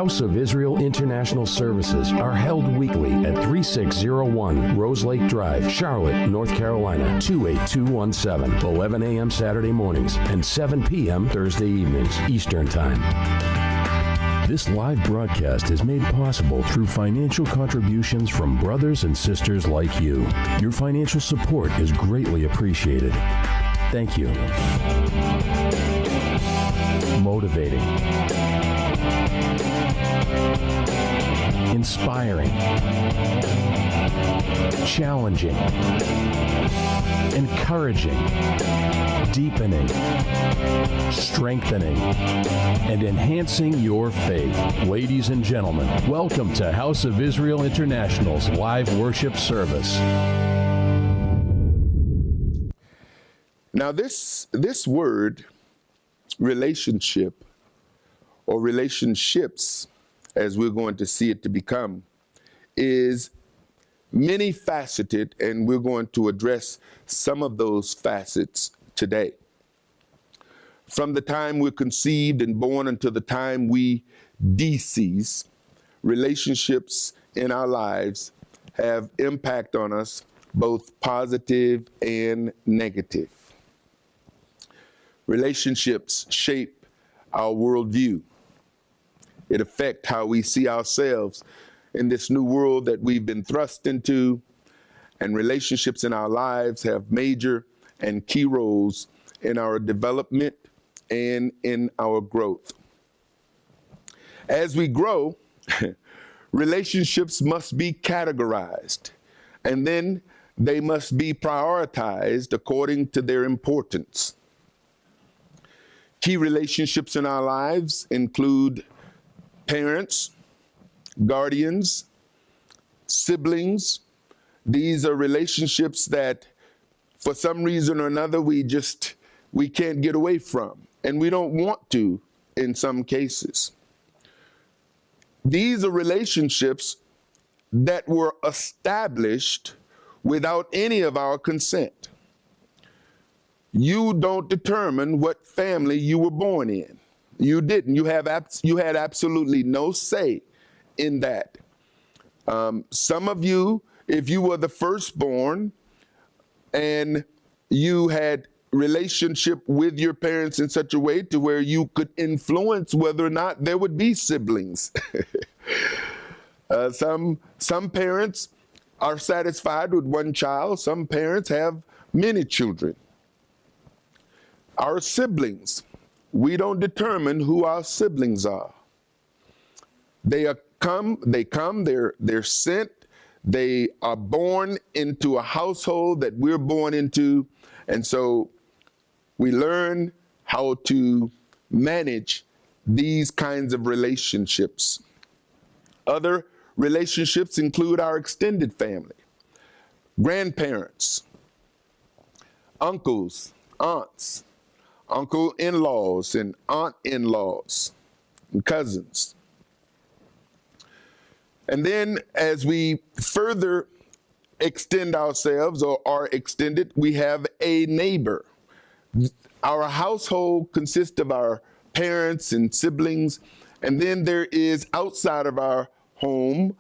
House of Israel International services are held weekly at 3601 Rose Lake Drive, Charlotte, North Carolina, 28217, 11 a.m. Saturday mornings and 7 p.m. Thursday evenings, Eastern Time. This live broadcast is made possible through financial contributions from brothers and sisters like you. Your financial support is greatly appreciated. Thank you. Motivating. Inspiring. Challenging. Encouraging. Deepening. Strengthening. And enhancing your faith. Ladies and gentlemen, welcome to House of Israel International's live worship service. Now this word, relationship, or relationships, as we're going to see it to become, is many faceted, and we're going to address some of those facets today. From the time we're conceived and born until the time we decease, relationships in our lives have impact on us, both positive and negative. Relationships shape our worldview. It affects how we see ourselves in this new world that we've been thrust into, and relationships in our lives have major and key roles in our development and in our growth. As we grow, relationships must be categorized, and then they must be prioritized according to their importance. Key relationships in our lives include parents, guardians, siblings. These are relationships that for some reason or another we can't get away from, and we don't want to in some cases. These are relationships that were established without any of our consent. You don't determine what family you were born in. You didn't. You had absolutely no say in that. Some of you, if you were the firstborn and you had relationship with your parents in such a way to where you could influence whether or not there would be siblings. Some parents are satisfied with one child. Some parents have many children. Our siblings, we don't determine who our siblings are. They're sent, they are born into a household that we're born into, and so we learn how to manage these kinds of relationships. Other relationships include our extended family, grandparents, uncles, aunts, uncle-in-laws and aunt-in-laws, and cousins. And then as we further extend ourselves or are extended, we have a neighbor. Our household consists of our parents and siblings, and then there is outside of our home,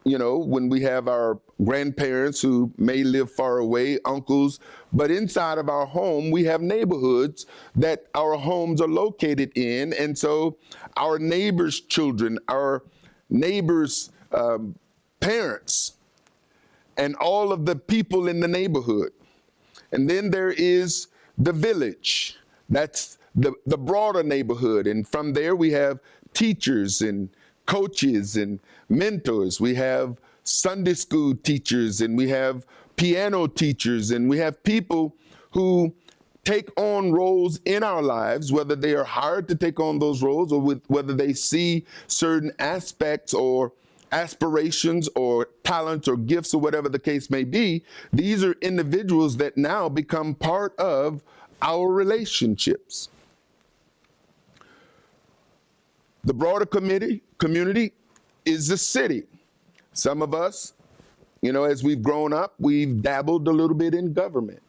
when we have our grandparents who may live far away, uncles, but inside of our home, we have neighborhoods that our homes are located in. And so our neighbors' children, our neighbors' parents, and all of the people in the neighborhood. And then there is the village. That's the broader neighborhood. And from there we have teachers and coaches and mentors. We have Sunday school teachers, and we have piano teachers, and we have people who take on roles in our lives, whether they are hired to take on those roles or whether they see certain aspects or aspirations or talents or gifts or whatever the case may be. These are individuals that now become part of our relationships. The broader community is the city. Some of us, as we've grown up, we've dabbled a little bit in government.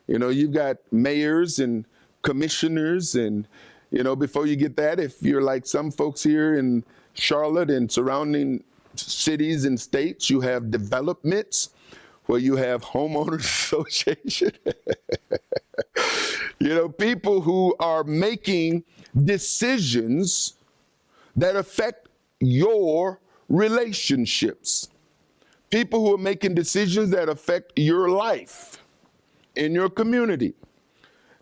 You've got mayors and commissioners and Before you get that, if you're like some folks here in Charlotte and surrounding cities and states, you have developments where you have homeowners association. People who are making decisions that affect your relationships. People who are making decisions that affect your life in your community.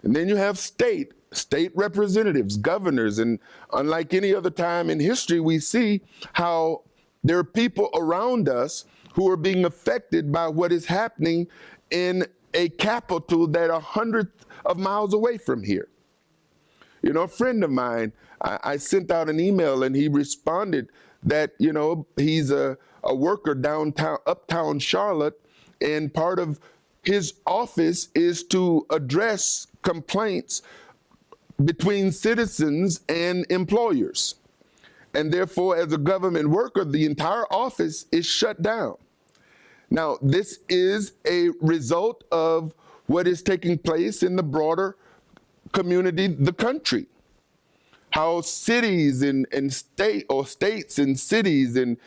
And then you have state representatives, governors, and unlike any other time in history, we see how there are people around us who are being affected by what is happening in a capital that are hundreds of miles away from here. A friend of mine, I sent out an email and he responded that, he's a worker uptown Charlotte, and part of his office is to address complaints between citizens and employers. And therefore, as a government worker, the entire office is shut down. Now, this is a result of what is taking place in the broader community, the country. How cities and states and cities and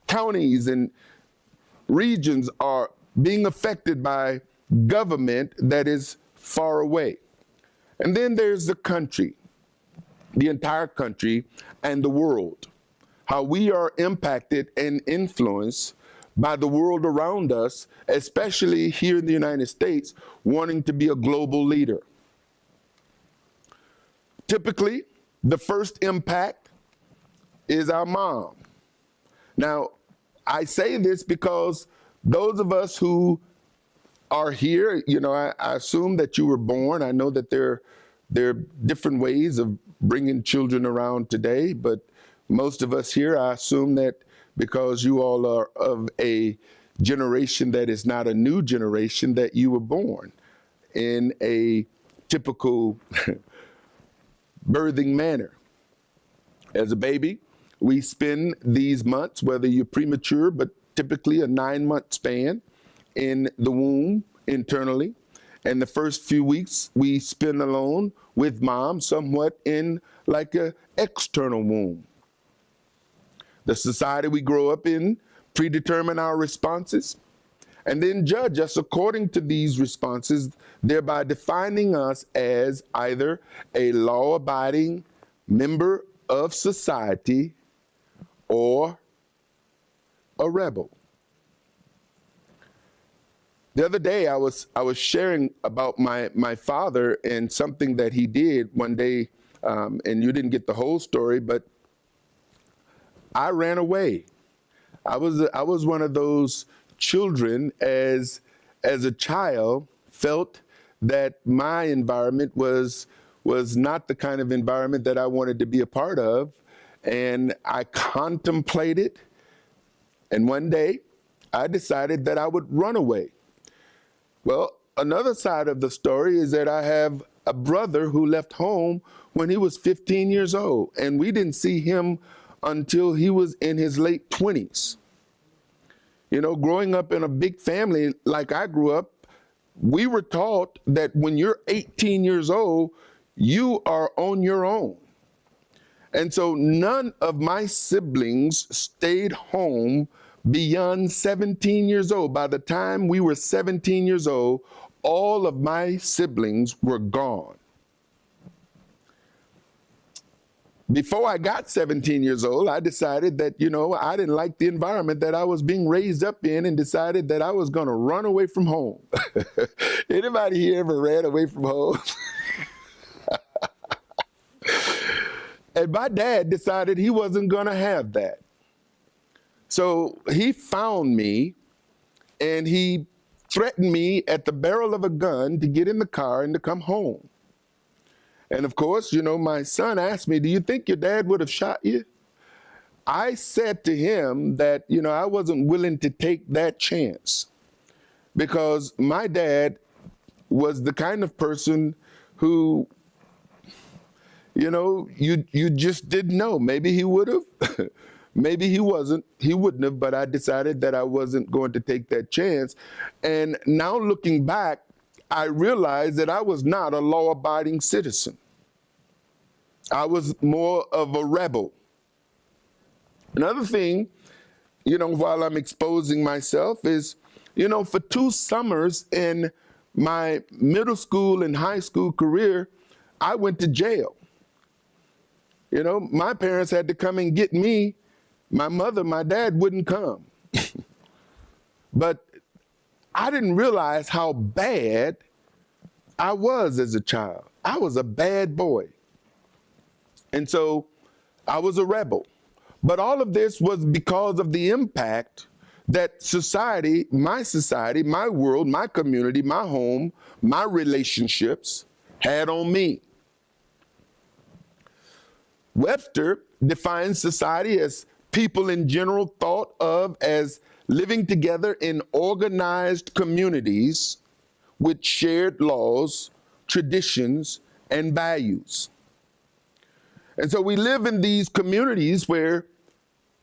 counties and regions are being affected by government that is far away. And then there's the country, the entire country and the world, how we are impacted and influenced by the world around us, especially here in the United States, wanting to be a global leader. Typically, the first impact is our mom. Now, I say this because those of us who are here, I assume that you were born. I know that there are different ways of bringing children around today, but most of us here, I assume that because you all are of a generation that is not a new generation, that you were born in a typical birthing manner. As a baby, we spend these months, whether you're premature, but typically a 9-month span in the womb internally. And the first few weeks we spend alone with mom, somewhat in like an external womb. The society we grow up in predetermine our responses and then judge us according to these responses, thereby defining us as either a law-abiding member of society or a rebel. The other day, I was sharing about my father and something that he did one day, and you didn't get the whole story, but I ran away. I was one of those children as a child felt that my environment was not the kind of environment that I wanted to be a part of, and I contemplated, and one day I decided that I would run away. Well, another side of the story is that I have a brother who left home when he was 15 years old, and we didn't see him until he was in his late 20s. Growing up in a big family like I grew up, we were taught that when you're 18 years old, you are on your own. And so none of my siblings stayed home beyond 17 years old. By the time we were 17 years old, all of my siblings were gone. Before I got 17 years old, I decided that, I didn't like the environment that I was being raised up in and decided that I was going to run away from home. Anybody here ever ran away from home? And my dad decided he wasn't going to have that. So he found me and he threatened me at the barrel of a gun to get in the car and to come home. And of course, my son asked me, do you think your dad would have shot you? I said to him that, I wasn't willing to take that chance because my dad was the kind of person who, you just didn't know. Maybe he would have. Maybe he wouldn't have, but I decided that I wasn't going to take that chance. And now looking back, I realized that I was not a law-abiding citizen. I was more of a rebel. Another thing, while I'm exposing myself is, for 2 summers in my middle school and high school career, I went to jail. My parents had to come and get me. My mother, my dad wouldn't come. But I didn't realize how bad I was as a child. I was a bad boy. And so I was a rebel. But all of this was because of the impact that society, my world, my community, my home, my relationships had on me. Webster defines society as people in general thought of as living together in organized communities with shared laws, traditions, and values. And so we live in these communities where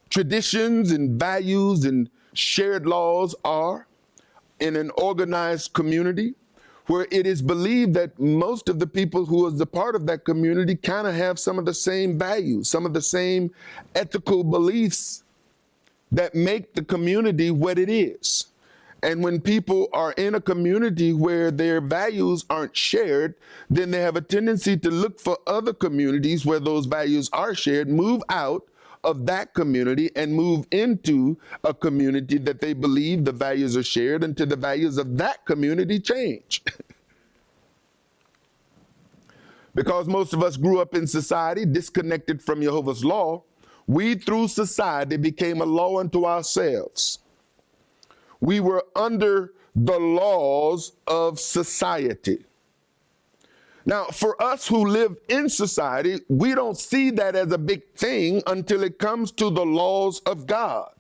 traditions and values and shared laws are in an organized community where it is believed that most of the people who is a part of that community kind of have some of the same values, some of the same ethical beliefs that make the community what it is. And when people are in a community where their values aren't shared, then they have a tendency to look for other communities where those values are shared, move out of that community and move into a community that they believe the values are shared until the values of that community change. Because most of us grew up in society disconnected from YeHoVaH's law, we through society became a law unto ourselves. We were under the laws of society. Now, for us who live in society, we don't see that as a big thing until it comes to the laws of God.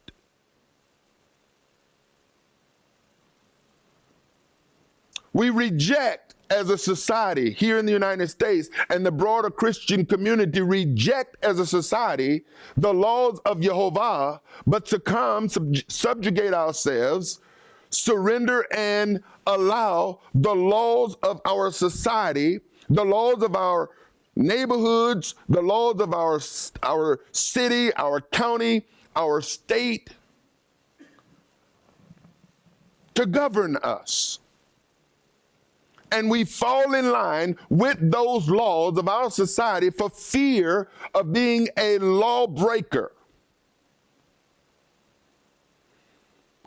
We reject, as a society here in the United States, and the broader Christian community reject as a society the laws of YeHoVaH, but succumb, subjugate ourselves, surrender and allow the laws of our society, the laws of our neighborhoods, the laws of our city, our county, our state to govern us. And we fall in line with those laws of our society for fear of being a lawbreaker.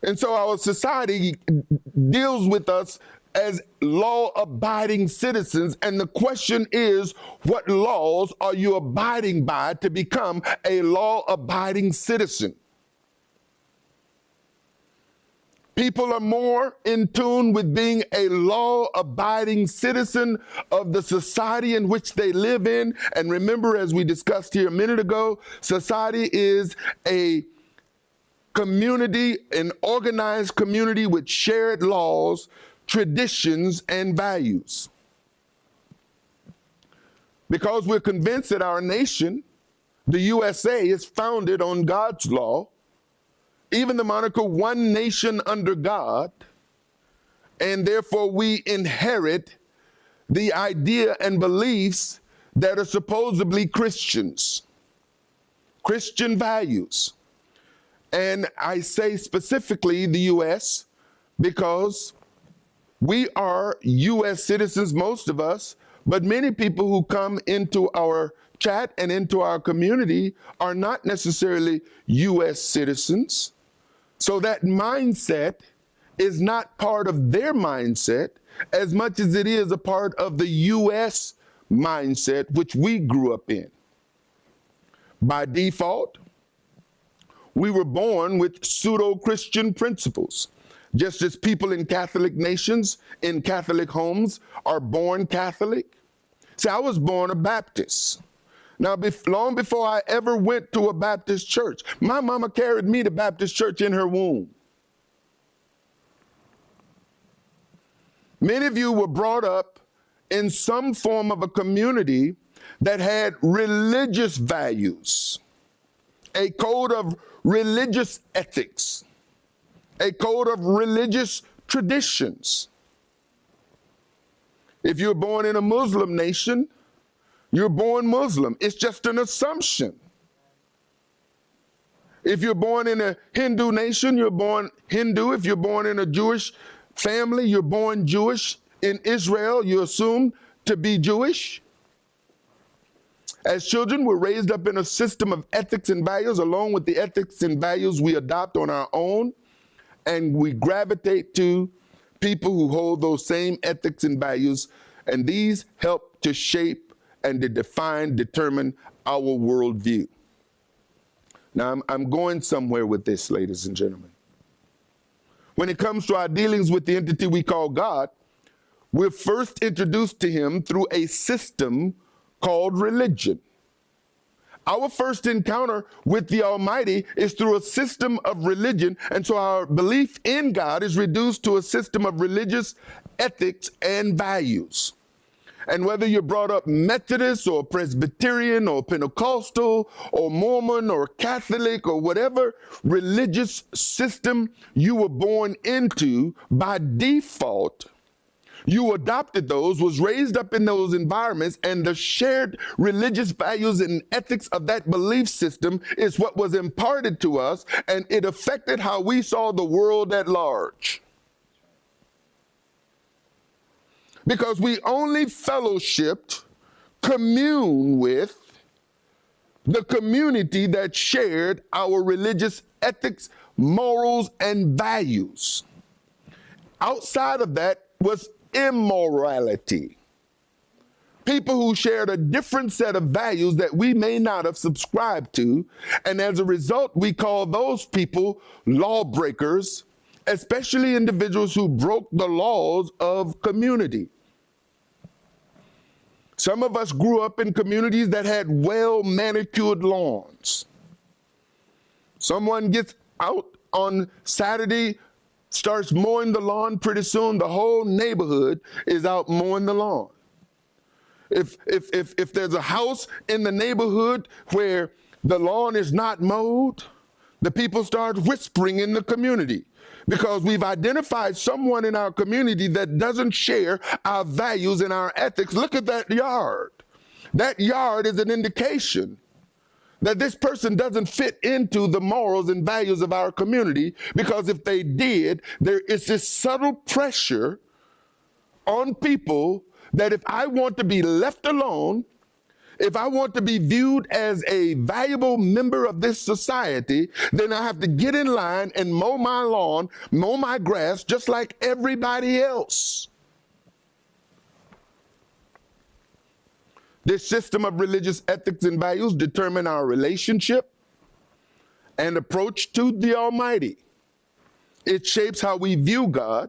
And so our society deals with us as law-abiding citizens. And the question is, what laws are you abiding by to become a law-abiding citizen? People are more in tune with being a law-abiding citizen of the society in which they live in. And remember, as we discussed here a minute ago, society is a community, an organized community with shared laws, traditions, and values. Because we're convinced that our nation, the USA, is founded on God's law, even the moniker one nation under God, and therefore we inherit the idea and beliefs that are supposedly Christians, Christian values. And I say specifically the U.S. because we are U.S. citizens, most of us, but many people who come into our chat and into our community are not necessarily U.S. citizens. So that mindset is not part of their mindset as much as it is a part of the U.S. mindset, which we grew up in. By default, we were born with pseudo-Christian principles, just as people in Catholic nations, in Catholic homes, are born Catholic. See, I was born a Baptist. Now, long before I ever went to a Baptist church, my mama carried me to Baptist church in her womb. Many of you were brought up in some form of a community that had religious values, a code of religious ethics, a code of religious traditions. If you're born in a Muslim nation, You're born Muslim. It's just an assumption. If you're born in a Hindu nation, you're born Hindu. If you're born in a Jewish family, you're born Jewish. In Israel, you're assumed to be Jewish. As children, we're raised up in a system of ethics and values, along with the ethics and values we adopt on our own, and we gravitate to people who hold those same ethics and values, and these help to shape and to determine our worldview. Now, I'm going somewhere with this, ladies and gentlemen. When it comes to our dealings with the entity we call God, we're first introduced to him through a system called religion. Our first encounter with the Almighty is through a system of religion, and so our belief in God is reduced to a system of religious ethics and values. And whether you're brought up Methodist or Presbyterian or Pentecostal or Mormon or Catholic or whatever religious system you were born into, by default, you adopted those, was raised up in those environments, and the shared religious values and ethics of that belief system is what was imparted to us, and it affected how we saw the world at large. Because we only fellowshipped, commune with the community that shared our religious ethics, morals, and values. Outside of that was immorality. People who shared a different set of values that we may not have subscribed to, and as a result, we call those people lawbreakers, especially individuals who broke the laws of community. Some of us grew up in communities that had well-manicured lawns. Someone gets out on Saturday, starts mowing the lawn, pretty soon the whole neighborhood is out mowing the lawn. If there's a house in the neighborhood where the lawn is not mowed, the people start whispering in the community because we've identified someone in our community that doesn't share our values and our ethics. Look at that yard. That yard is an indication that this person doesn't fit into the morals and values of our community, because if they did, there is this subtle pressure on people that if I want to be left alone, if I want to be viewed as a valuable member of this society, then I have to get in line and mow my lawn, mow my grass, just like everybody else. This system of religious ethics and values determine our relationship and approach to the Almighty. It shapes how we view God,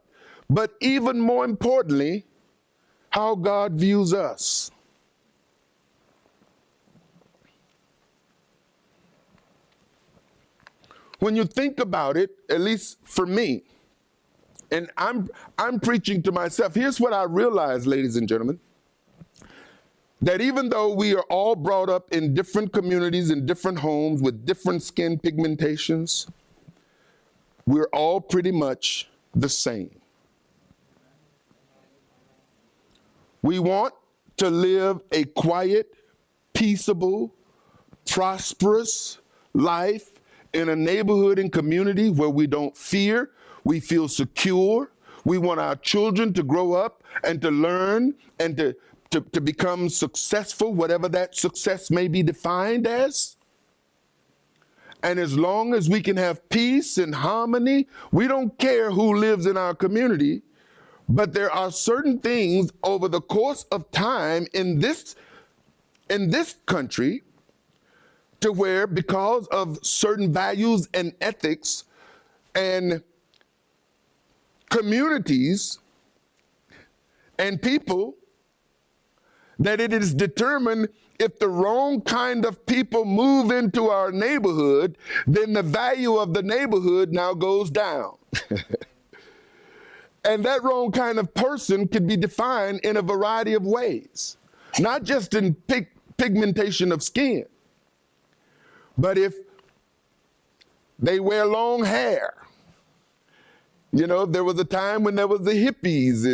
but even more importantly, how God views us. When you think about it, at least for me, and I'm preaching to myself, here's what I realized, ladies and gentlemen, that even though we are all brought up in different communities, in different homes, with different skin pigmentations, we're all pretty much the same. We want to live a quiet, peaceable, prosperous life in a neighborhood and community where we don't fear, we feel secure. We want our children to grow up and to learn and to become successful, whatever that success may be defined as. And as long as we can have peace and harmony, we don't care who lives in our community. But there are certain things over the course of time in this country to where, because of certain values and ethics and communities and people, that it is determined if the wrong kind of people move into our neighborhood, then the value of the neighborhood now goes down. And that wrong kind of person could be defined in a variety of ways, not just in pigmentation of skin, but if they wear long hair, You know, there was a time when there was the hippies,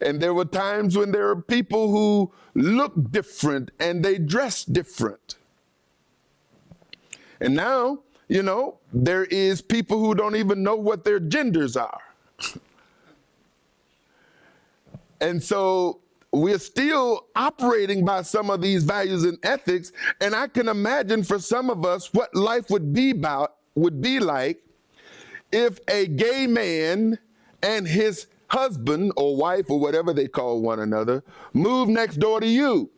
and there were times when there were people who looked different and they dressed different. And now, you know, there is people who don't even know what their genders are. And so we're still operating by some of these values and ethics. And I can imagine for some of us what life would be like if a gay man and his husband or wife or whatever they call one another moved next door to you.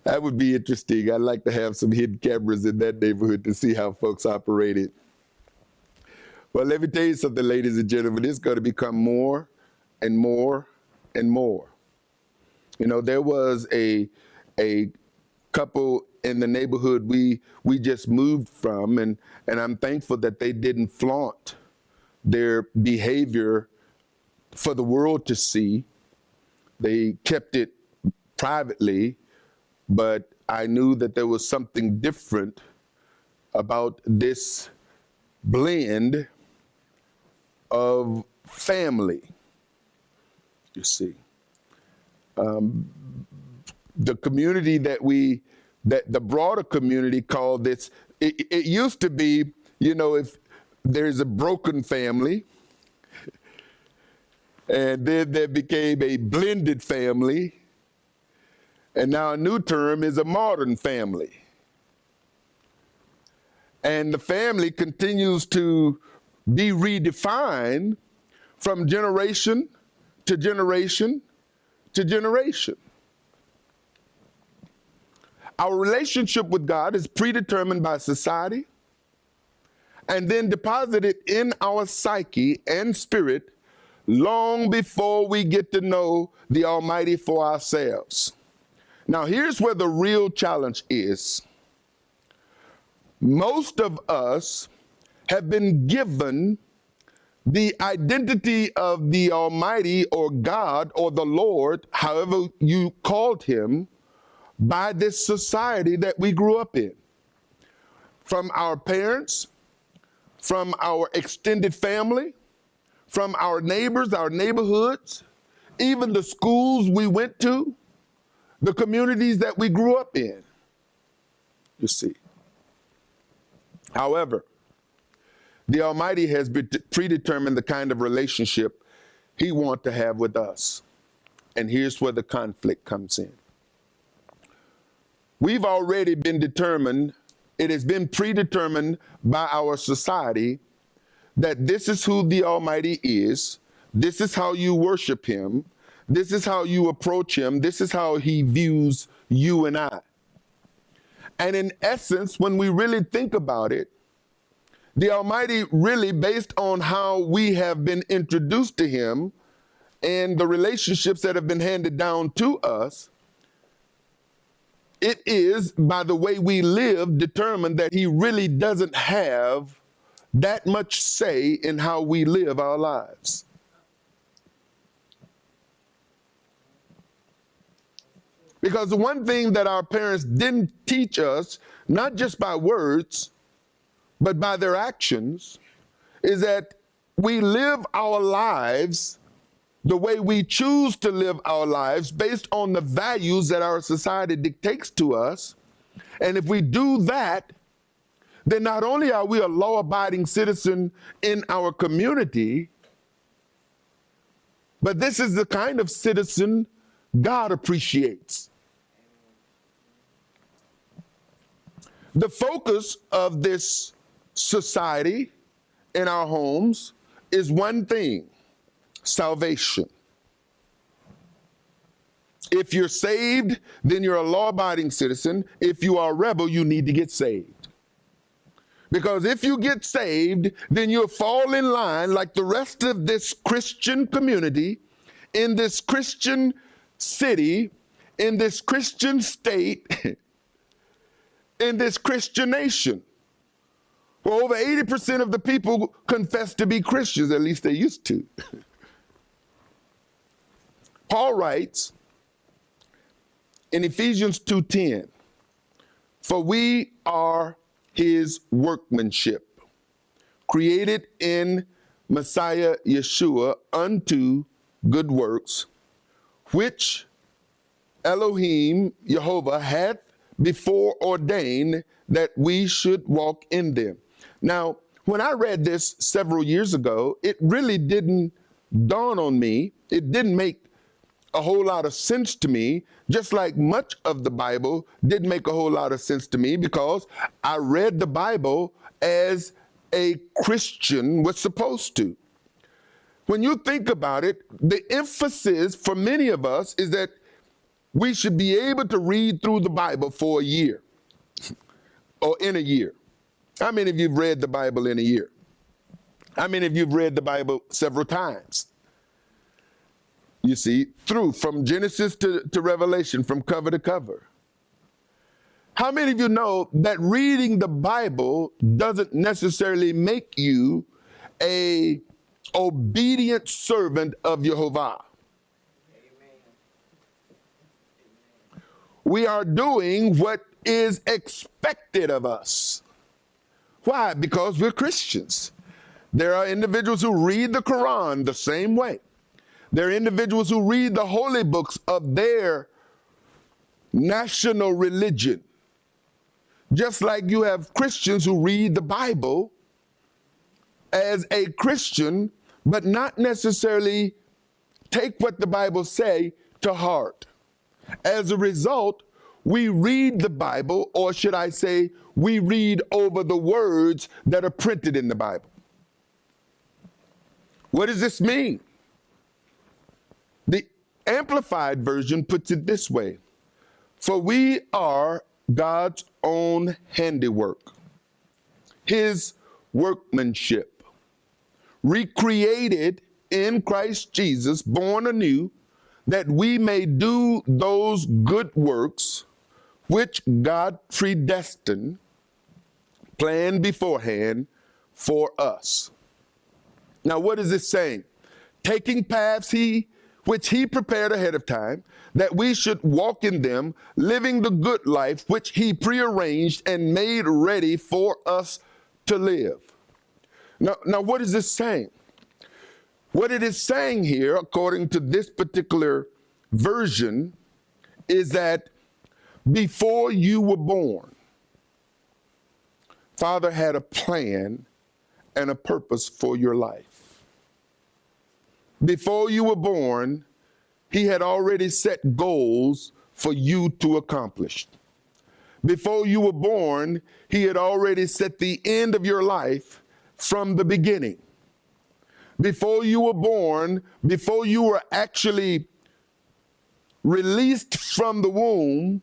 That would be interesting. I'd like to have some hidden cameras in that neighborhood to see how folks operated. Well, let me tell you something, ladies and gentlemen. It's going to become more and more and more. You know, there was a couple in the neighborhood we just moved from, and I'm thankful that they didn't flaunt their behavior for the world to see. They kept it privately. But I knew that there was something different about this blend of family, you see. The community that the broader community called this, it used to be, you know, if there's a broken family, and then there became a blended family, and now a new term is a modern family. And the family continues to be redefined from generation to generation to generation. Our relationship with God is predetermined by society and then deposited in our psyche and spirit long before we get to know the Almighty for ourselves. Now, here's where the real challenge is. Most of us have been given the identity of the Almighty or God or the Lord, however you called him, by this society that we grew up in. From our parents, from our extended family, from our neighbors, our neighborhoods, even the schools we went to, the communities that we grew up in, you see. However, the Almighty has predetermined the kind of relationship he wants to have with us. And here's where the conflict comes in. We've already been determined, it has been predetermined by our society that this is who the Almighty is, this is how you worship him, this is how you approach him. This is how he views you and I. And in essence, when we really think about it, the Almighty really, based on how we have been introduced to him and the relationships that have been handed down to us, it is by the way we live determined that he really doesn't have that much say in how we live our lives. Because the one thing that our parents didn't teach us, not just by words, but by their actions, is that we live our lives the way we choose to live our lives based on the values that our society dictates to us. And if we do that, then not only are we a law-abiding citizen in our community, but this is the kind of citizen God appreciates. The focus of this society in our homes is one thing: salvation. If you're saved, then you're a law-abiding citizen. If you are a rebel, you need to get saved. Because if you get saved, then you'll fall in line like the rest of this Christian community, in this Christian city, in this Christian state, in this Christian nation. Well, over 80% of the people confess to be Christians, at least they used to. Paul writes in Ephesians 2:10, For we are his workmanship, created in Messiah Yeshua unto good works, which Elohim, YeHoVaH, hath before ordained that we should walk in them. Now, when I read this several years ago, it really didn't dawn on me. It didn't make a whole lot of sense to me, just like much of the Bible didn't make a whole lot of sense to me, because I read the Bible as a Christian was supposed to. When you think about it, the emphasis for many of us is that we should be able to read through the Bible for a year or in a year. How many of you have read the Bible in a year? How many of you have read the Bible several times? You see, from Genesis to Revelation, from cover to cover. How many of you know that reading the Bible doesn't necessarily make you a obedient servant of YeHoVaH? We are doing what is expected of us. Why? Because we're Christians. There are individuals who read the Quran the same way. There are individuals who read the holy books of their national religion. Just like you have Christians who read the Bible as a Christian, but not necessarily take what the Bible say to heart. As a result, we read the Bible, or should I say, we read over the words that are printed in the Bible. What does this mean? The Amplified Version puts it this way: for we are God's own handiwork, his workmanship, recreated in Christ Jesus, born anew, that we may do those good works which God predestined, planned beforehand for us. Now, what is this saying? Taking paths which he prepared ahead of time, that we should walk in them, living the good life which he prearranged and made ready for us to live. Now, what is this saying? What it is saying here, according to this particular version, is that before you were born, Father had a plan and a purpose for your life. Before you were born, he had already set goals for you to accomplish. Before you were born, he had already set the end of your life from the beginning. Before you were born, before you were actually released from the womb,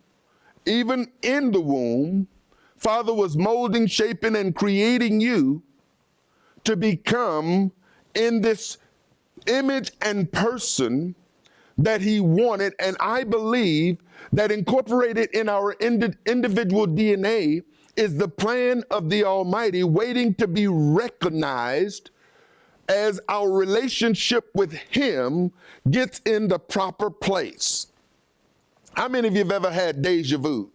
even in the womb, Father was molding, shaping, and creating you to become in this image and person that he wanted. And I believe that incorporated in our individual DNA is the plan of the Almighty, waiting to be recognized as our relationship with him gets in the proper place. How many of you have ever had deja vu?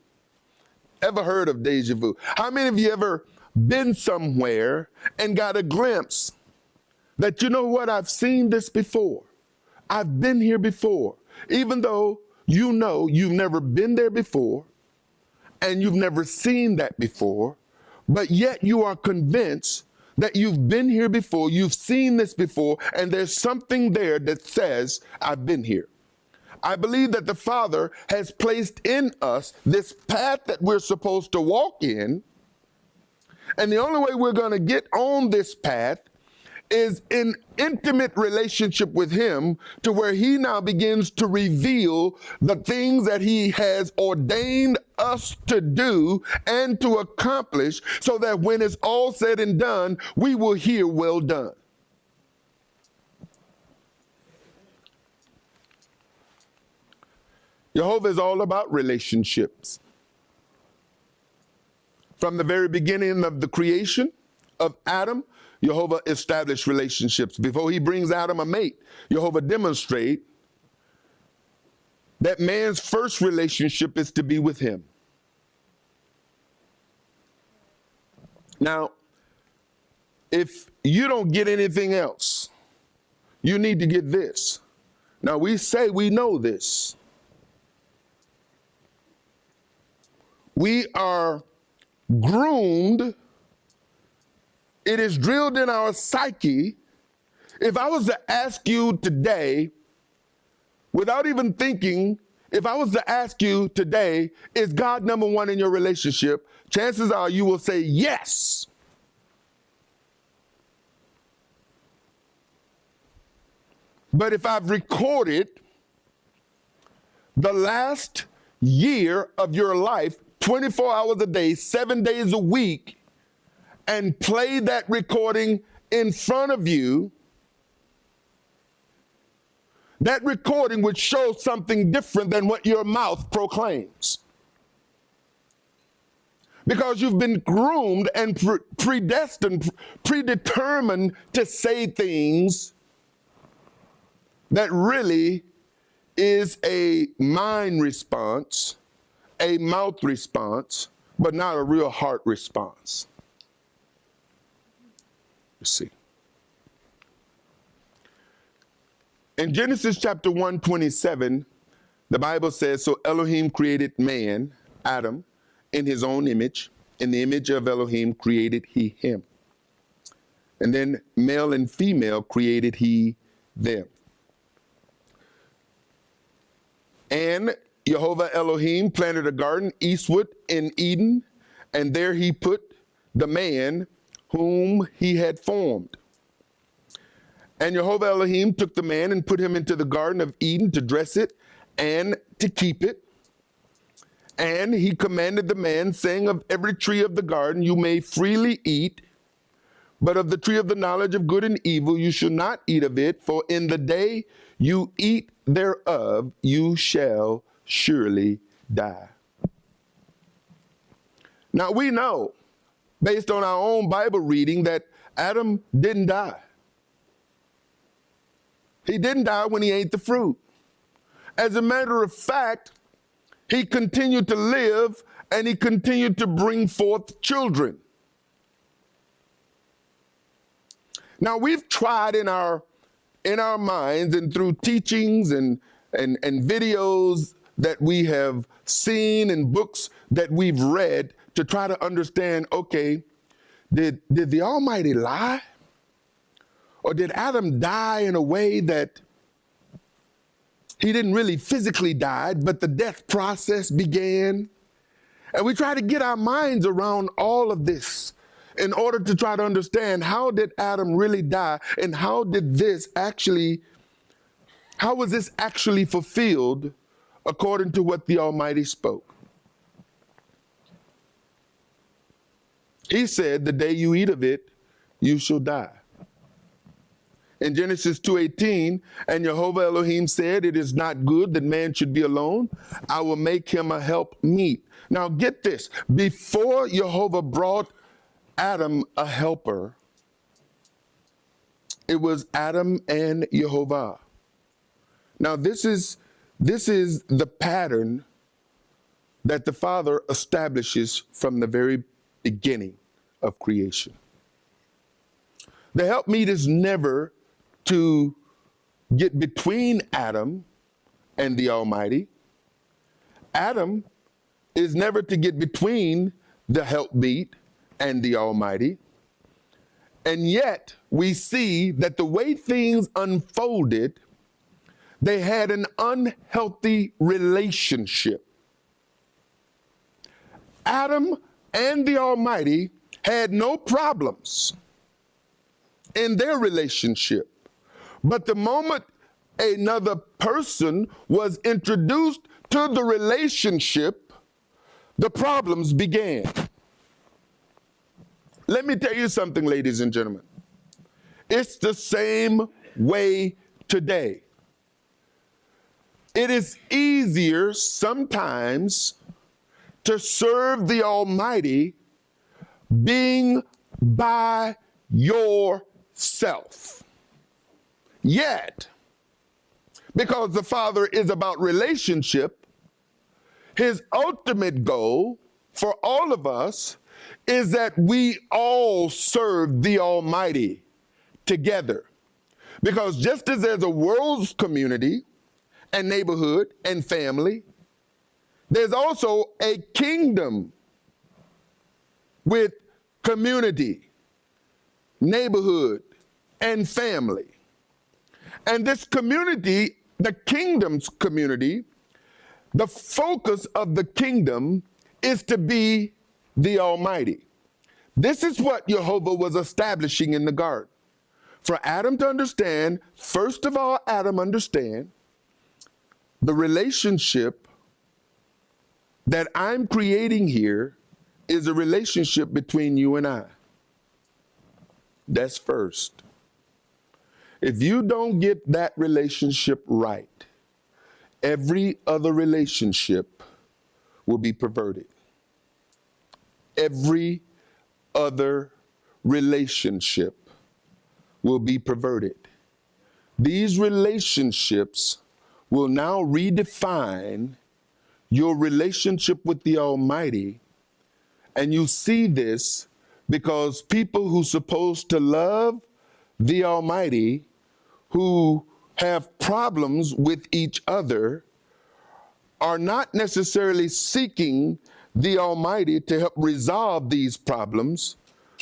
Ever heard of deja vu? How many of you ever been somewhere and got a glimpse that, you know what, I've seen this before. I've been here before. Even though you know you've never been there before and you've never seen that before, but yet you are convinced that you've been here before, you've seen this before, and there's something there that says, I've been here. I believe that the Father has placed in us this path that we're supposed to walk in, and the only way we're going to get on this path is in intimate relationship with him, to where he now begins to reveal the things that he has ordained us to do and to accomplish, so that when it's all said and done, we will hear, well done. YeHoVaH is all about relationships. From the very beginning of the creation of Adam, YeHoVaH established relationships. Before he brings Adam a mate, YeHoVaH demonstrate that man's first relationship is to be with him. Now, if you don't get anything else, you need to get this. Now, we say we know this. We are groomed. It is drilled in our psyche. If I was to ask you today, without even thinking, if I was to ask you today, is God number one in your relationship? Chances are you will say yes. But if I've recorded the last year of your life, 24 hours a day, 7 days a week, and play that recording in front of you, that recording would show something different than what your mouth proclaims. Because you've been groomed and predetermined to say things that really is a mind response, a mouth response, but not a real heart response. You see. In Genesis chapter 1:27, the Bible says, so Elohim created man, Adam, in his own image. In the image of Elohim created he him. And then male and female created he them. And YeHoVaH Elohim planted a garden eastward in Eden, and there he put the man whom he had formed. And YeHoVaH Elohim took the man and put him into the Garden of Eden to dress it and to keep it. And he commanded the man, saying, of every tree of the garden you may freely eat, but of the tree of the knowledge of good and evil you shall not eat of it, for in the day you eat thereof you shall surely die. Now we know, based on our own Bible reading, that Adam didn't die. He didn't die when he ate the fruit. As a matter of fact, he continued to live and he continued to bring forth children. Now we've tried in our minds and through teachings and videos that we have seen and books that we've read to try to understand, okay, did the Almighty lie? Or did Adam die in a way that he didn't really physically die, but the death process began? And we try to get our minds around all of this in order to try to understand, how did Adam really die, and how was this actually fulfilled according to what the Almighty spoke? He said, the day you eat of it, you shall die. In Genesis 2:18, and YeHoVaH Elohim said, it is not good that man should be alone. I will make him a help meet. Now get this, before YeHoVaH brought Adam a helper, it was Adam and YeHoVaH. Now this is the pattern that the Father establishes from the very beginning of creation. The helpmeet is never to get between Adam and the Almighty. Adam is never to get between the helpmeet and the Almighty. And yet we see that the way things unfolded, they had an unhealthy relationship. Adam and the Almighty had no problems in their relationship. But the moment another person was introduced to the relationship, the problems began. Let me tell you something, ladies and gentlemen. It's the same way today. It is easier sometimes to serve the Almighty being by yourself. Yet, because the Father is about relationship, his ultimate goal for all of us is that we all serve the Almighty together. Because just as there's a world's community and neighborhood and family, there's also a kingdom with community, neighborhood, and family. And this community, the kingdom's community, the focus of the kingdom is to be the Almighty. This is what YeHoVaH was establishing in the garden. For Adam to understand, first of all, Adam understand the relationship that I'm creating here is a relationship between you and I. That's first. If you don't get that relationship right, every other relationship will be perverted. Every other relationship will be perverted. These relationships will now redefine your relationship with the Almighty. And you see this because people who are supposed to love the Almighty, who have problems with each other, are not necessarily seeking the Almighty to help resolve these problems,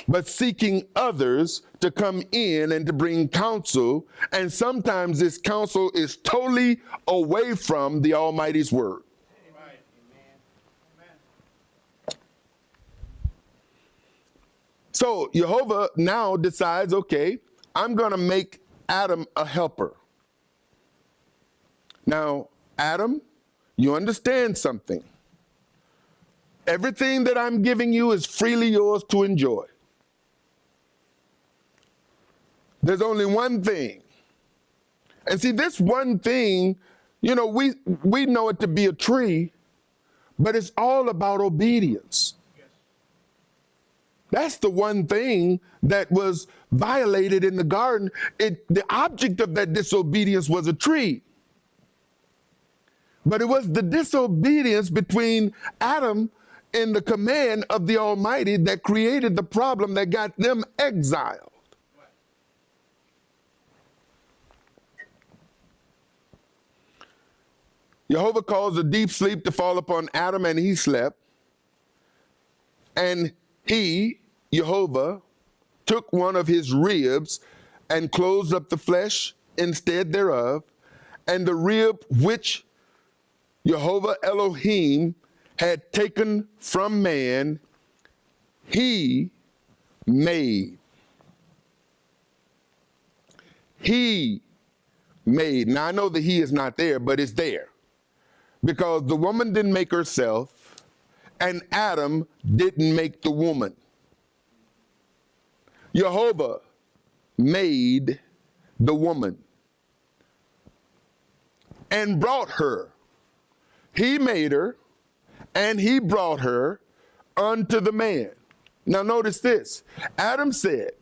but seeking others to come in and to bring counsel. And sometimes this counsel is totally away from the Almighty's word. So YeHoVaH now decides, okay, I'm going to make Adam a helper. Now, Adam, you understand something. Everything that I'm giving you is freely yours to enjoy. There's only one thing. And see, this one thing, you know, we know it to be a tree, but it's all about obedience. That's the one thing that was violated in the garden. The object of that disobedience was a tree. But it was the disobedience between Adam and the command of the Almighty that created the problem that got them exiled. YeHoVaH caused a deep sleep to fall upon Adam, and he slept. And he, YeHoVaH, took one of his ribs and closed up the flesh instead thereof, and the rib which YeHoVaH Elohim had taken from man, he made. He made. Now I know the he is not there, but it's there. Because the woman didn't make herself, and Adam didn't make the woman. YeHoVaH made the woman and brought her. He made her and he brought her unto the man. Now notice this. Adam said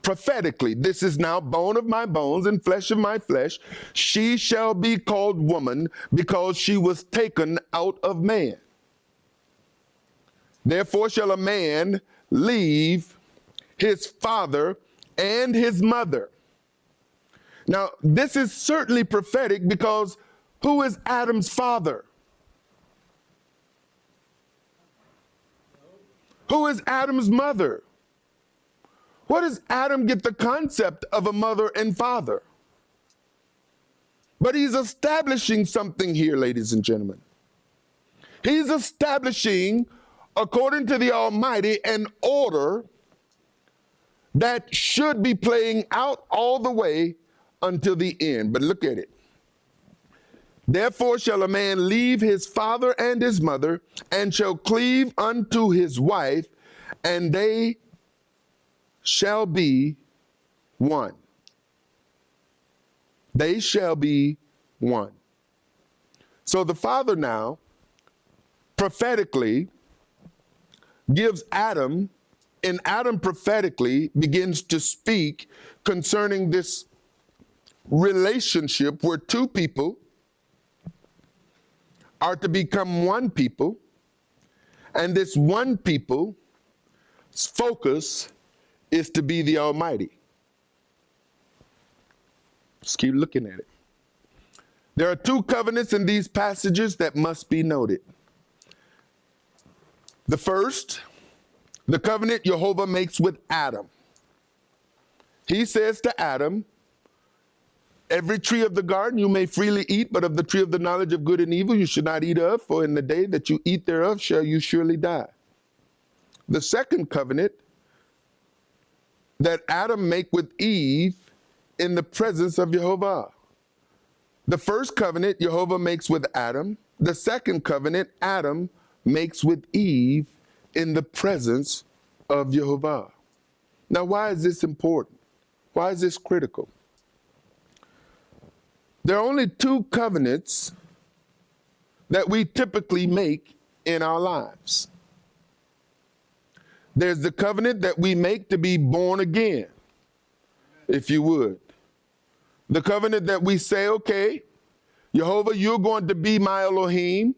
prophetically, this is now bone of my bones and flesh of my flesh. She shall be called woman because she was taken out of man. Therefore shall a man leave his father and his mother. Now, this is certainly prophetic because who is Adam's father? Who is Adam's mother? What does Adam get the concept of a mother and father? But he's establishing something here, ladies and gentlemen. He's establishing, according to the Almighty, an order that should be playing out all the way until the end. But look at it. Therefore shall a man leave his father and his mother, and shall cleave unto his wife, and they shall be one. They shall be one. So the Father now prophetically gives Adam, and Adam prophetically begins to speak concerning this relationship where two people are to become one people, and this one people focus is to be the Almighty. Just keep looking at it. There are two covenants in these passages that must be noted. The first, the covenant YeHoVaH makes with Adam. He says to Adam, every tree of the garden you may freely eat, but of the tree of the knowledge of good and evil you should not eat of, for in the day that you eat thereof shall you surely die. The second covenant that Adam make with Eve in the presence of YeHoVaH. The first covenant YeHoVaH makes with Adam. The second covenant Adam makes with Eve in the presence of YeHoVaH. Now, why is this important? Why is this critical? There are only two covenants that we typically make in our lives. There's the covenant that we make to be born again, if you would. The covenant that we say, okay, YeHoVaH, you're going to be my Elohim,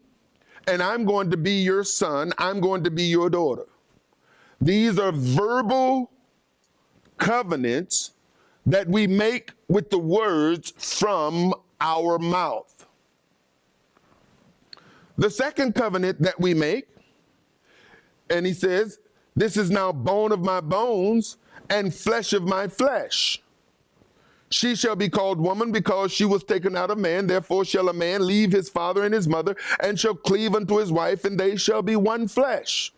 and I'm going to be your son, I'm going to be your daughter. These are verbal covenants that we make with the words from our mouth. The second covenant that we make, and he says, this is now bone of my bones and flesh of my flesh. She shall be called woman because she was taken out of man. Therefore shall a man leave his father and his mother and shall cleave unto his wife, and they shall be one flesh.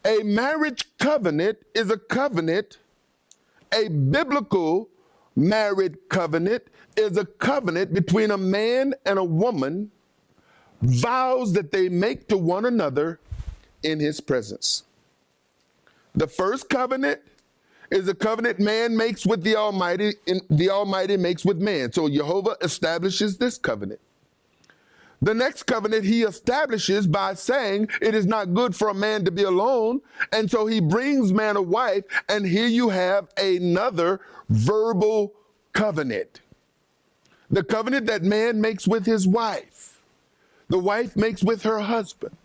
A marriage covenant is a covenant. A biblical married covenant is a covenant between a man and a woman, vows that they make to one another in his presence. The first covenant is a covenant man makes with the Almighty, and the Almighty makes with man. So YeHoVaH establishes this covenant. The next covenant he establishes by saying it is not good for a man to be alone, and so he brings man a wife, and here you have another verbal covenant. The covenant that man makes with his wife, the wife makes with her husband,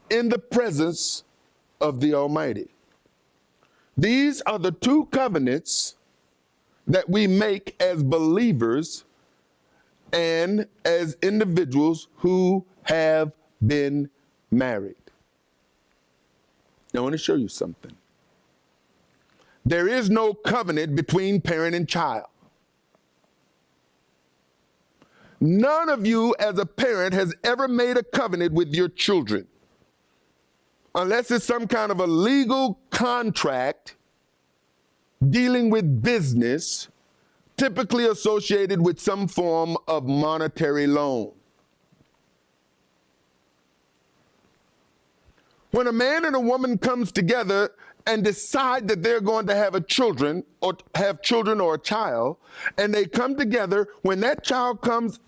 in the presence of the Almighty. These are the two covenants that we make as believers and as individuals who have been married. Now, I want to show you something. There is no covenant between parent and child. None of you as a parent has ever made a covenant with your children, unless it's some kind of a legal contract dealing with business, typically associated with some form of monetary loan. When a man and a woman comes together and decide that they're going to have children or a child, and they come together, when that child comes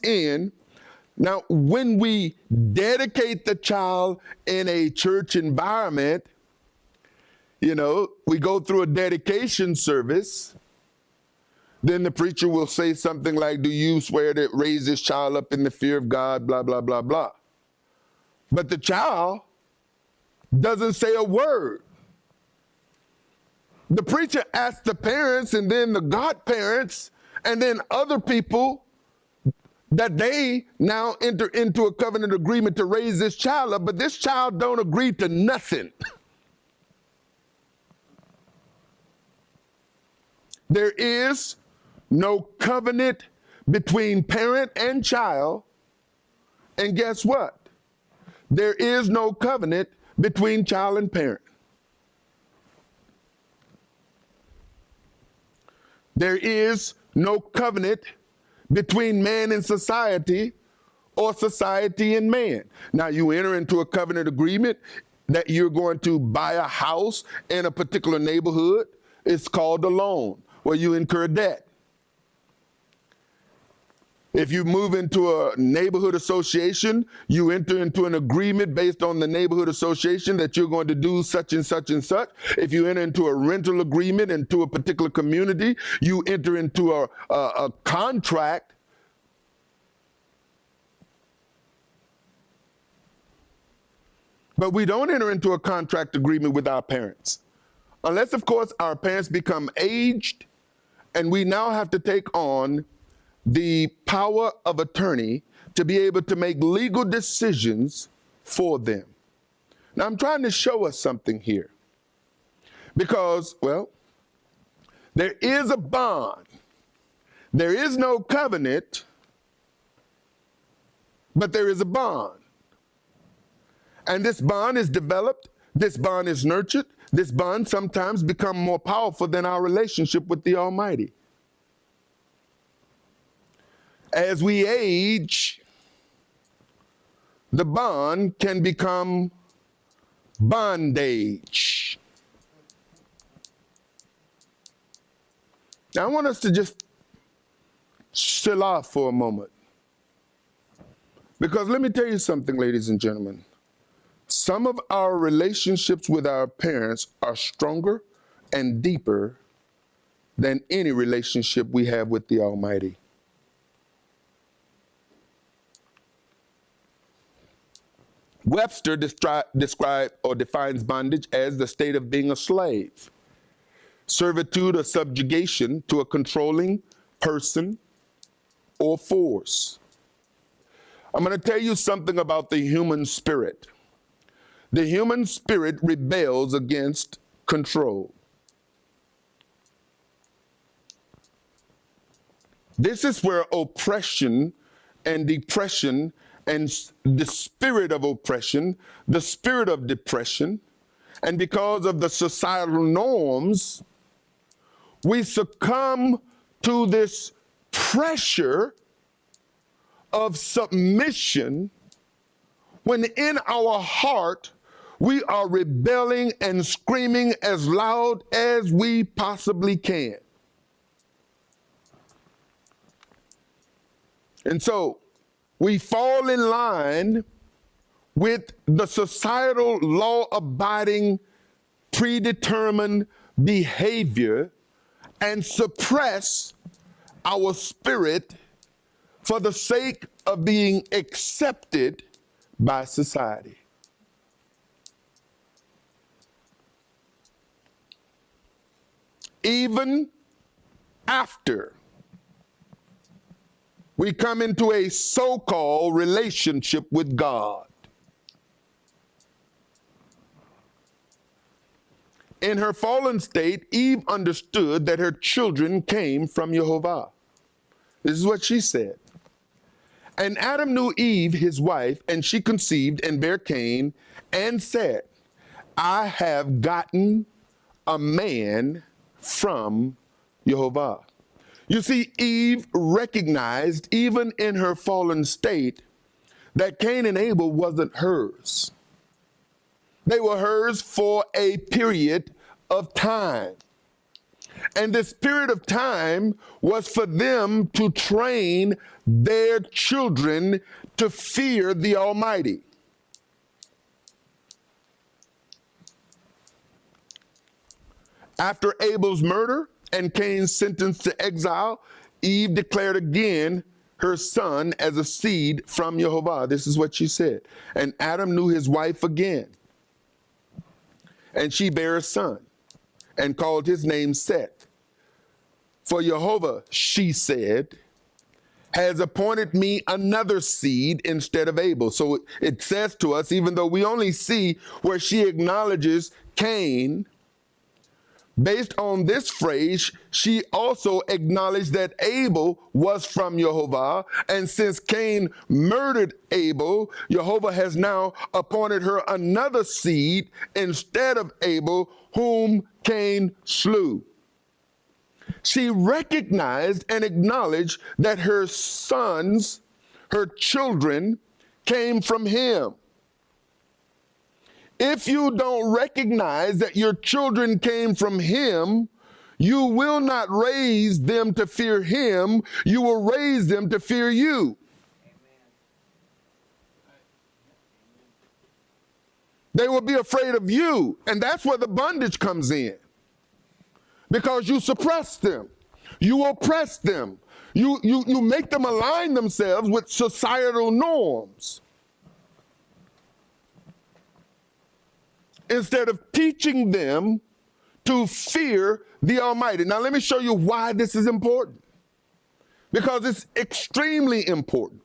in, now, when we dedicate the child in a church environment, we go through a dedication service, then the preacher will say something like, do you swear to raise this child up in the fear of God, blah, blah, blah, blah. But the child doesn't say a word. The preacher asks the parents and then the godparents and then other people that they now enter into a covenant agreement to raise this child up, but this child don't agree to nothing. There is no covenant between parent and child, and guess what? There is no covenant between child and parent. There is no covenant between man and society or society and man. Now, you enter into a covenant agreement that you're going to buy a house in a particular neighborhood. It's called a loan, where you incur debt. If you move into a neighborhood association, you enter into an agreement based on the neighborhood association that you're going to do such and such and such. If you enter into a rental agreement into a particular community, you enter into a contract. But we don't enter into a contract agreement with our parents. Unless, of course, our parents become aged and we now have to take on the power of attorney to be able to make legal decisions for them. Now, I'm trying to show us something here. Because, well, there is a bond. There is no covenant, but there is a bond. And this bond is developed, this bond is nurtured, this bond sometimes becomes more powerful than our relationship with the Almighty. As we age, the bond can become bondage. Now, I want us to just chill off for a moment. Because let me tell you something, ladies and gentlemen. Some of our relationships with our parents are stronger and deeper than any relationship we have with the Almighty. Webster describes or defines bondage as the state of being a slave, servitude or subjugation to a controlling person or force. I'm going to tell you something about the human spirit. The human spirit rebels against control. This is where oppression and depression and the spirit of oppression, the spirit of depression, and because of the societal norms, we succumb to this pressure of submission when in our heart we are rebelling and screaming as loud as we possibly can. And so we fall in line with the societal law-abiding, predetermined behavior and suppress our spirit for the sake of being accepted by society. Even after we come into a so-called relationship with God. In her fallen state, Eve understood that her children came from YeHoVaH. This is what she said. And Adam knew Eve, his wife, and she conceived and bare Cain, and said, I have gotten a man from YeHoVaH. You see, Eve recognized, even in her fallen state, that Cain and Abel wasn't hers. They were hers for a period of time. And this period of time was for them to train their children to fear the Almighty. After Abel's murder and Cain's sentence to exile, Eve declared again her son as a seed from YeHoVaH. This is what she said. And Adam knew his wife again. And she bare a son and called his name Seth. For YeHoVaH, she said, has appointed me another seed instead of Abel. So it says to us, even though we only see where she acknowledges Cain, based on this phrase, she also acknowledged that Abel was from YeHoVaH, and since Cain murdered Abel, YeHoVaH has now appointed her another seed instead of Abel, whom Cain slew. She recognized and acknowledged that her sons, her children, came from him. If you don't recognize that your children came from him, you will not raise them to fear him. You will raise them to fear you. They will be afraid of you. And that's where the bondage comes in. Because you suppress them. You oppress them. You make them align themselves with societal norms. instead of teaching them to fear the Almighty. Now, let me show you why this is important. Because it's extremely important.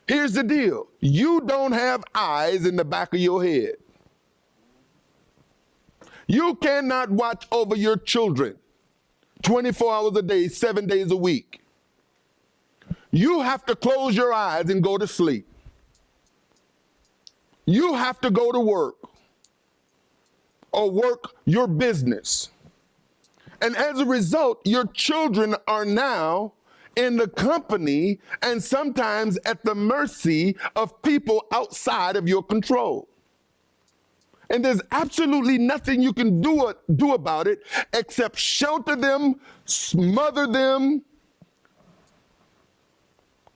Here's the deal. You don't have eyes in the back of your head. You cannot watch over your children 24 hours a day, 7 days a week. You have to close your eyes and go to sleep. You have to go to work or work your business. And as a result, your children are now in the company and sometimes at the mercy of people outside of your control. And there's absolutely nothing you can do about it except shelter them, smother them,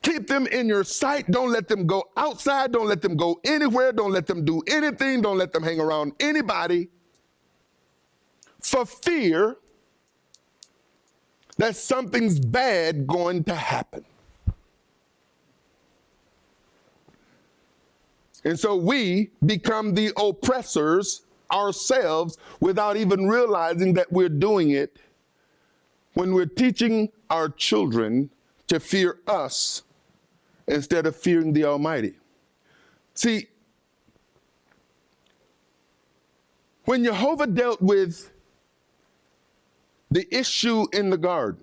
keep them in your sight. Don't let them go outside. Don't let them go anywhere. Don't let them do anything. Don't let them hang around anybody, for fear that something's bad going to happen. And so we become the oppressors ourselves without even realizing that we're doing it when we're teaching our children to fear us instead of fearing the Almighty. See, when YeHoVaH dealt with the issue in the garden,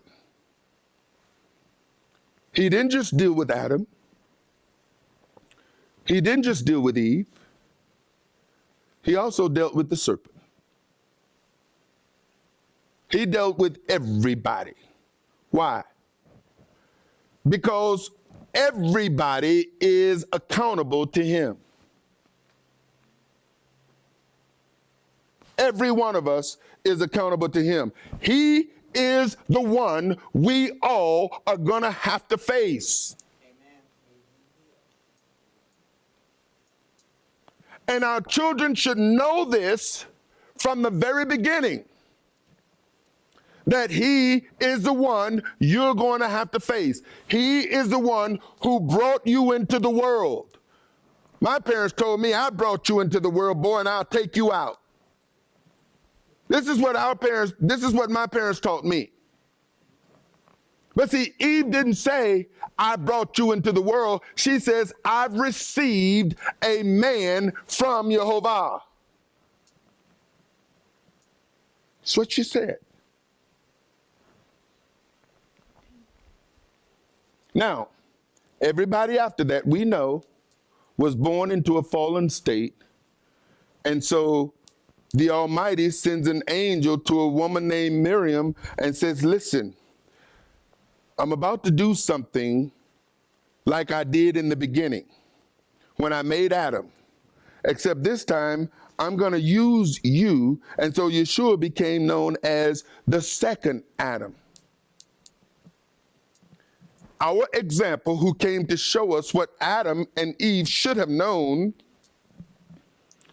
he didn't just deal with Adam. He didn't just deal with Eve. He also dealt with the serpent. He dealt with everybody. Why? Because everybody is accountable to him. Every one of us is accountable to him. He is the one we all are going to have to face. Amen. And our children should know this from the very beginning, that he is the one you're going to have to face. He is the one who brought you into the world. My parents told me, I brought you into the world, boy, and I'll take you out. This is what my parents taught me. But see, Eve didn't say, I brought you into the world. She says, I've received a man from YeHoVaH. That's what she said. Now, everybody after that, we know, was born into a fallen state. And so the Almighty sends an angel to a woman named Miriam and says, listen, I'm about to do something like I did in the beginning when I made Adam, except this time I'm going to use you. And so Yeshua became known as the second Adam. Our example, who came to show us what Adam and Eve should have known,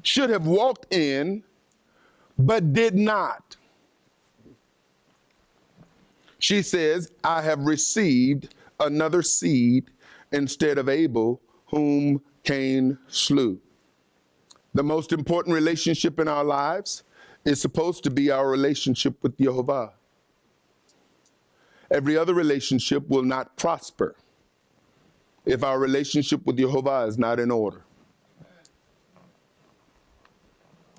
should have walked in, but did not. She says, I have received another seed instead of Abel, whom Cain slew. The most important relationship in our lives is supposed to be our relationship with YeHoVaH. Every other relationship will not prosper if our relationship with YeHoVaH is not in order.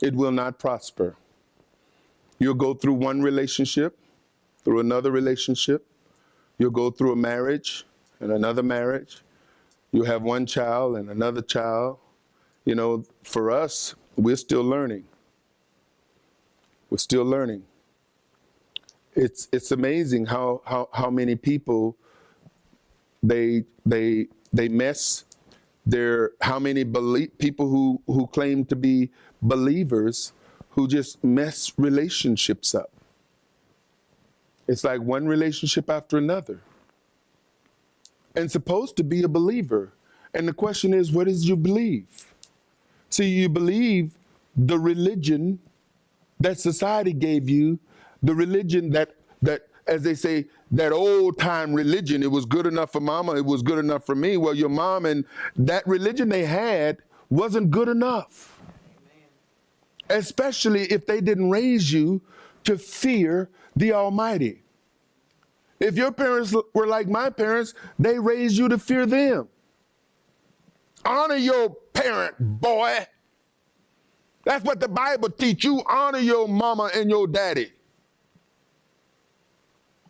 It will not prosper. You'll go through one relationship, through another relationship. You'll go through a marriage and another marriage. You'll have one child and another child. You know, for us, we're still learning. We're still learning. It's amazing how many people they mess their, how many people who claim to be believers who just mess relationships up. It's like one relationship after another. And supposed to be a believer. And the question is, what is you believe? See, you believe the religion that society gave you, the religion that, as they say, that old time religion, it was good enough for mama, it was good enough for me. Well, your mom and that religion they had wasn't good enough. Amen. especially if they didn't raise you to fear the Almighty. If your parents were like my parents, they raised you to fear them. Honor your parent, boy. That's what the Bible teaches you. Honor your mama and your daddy.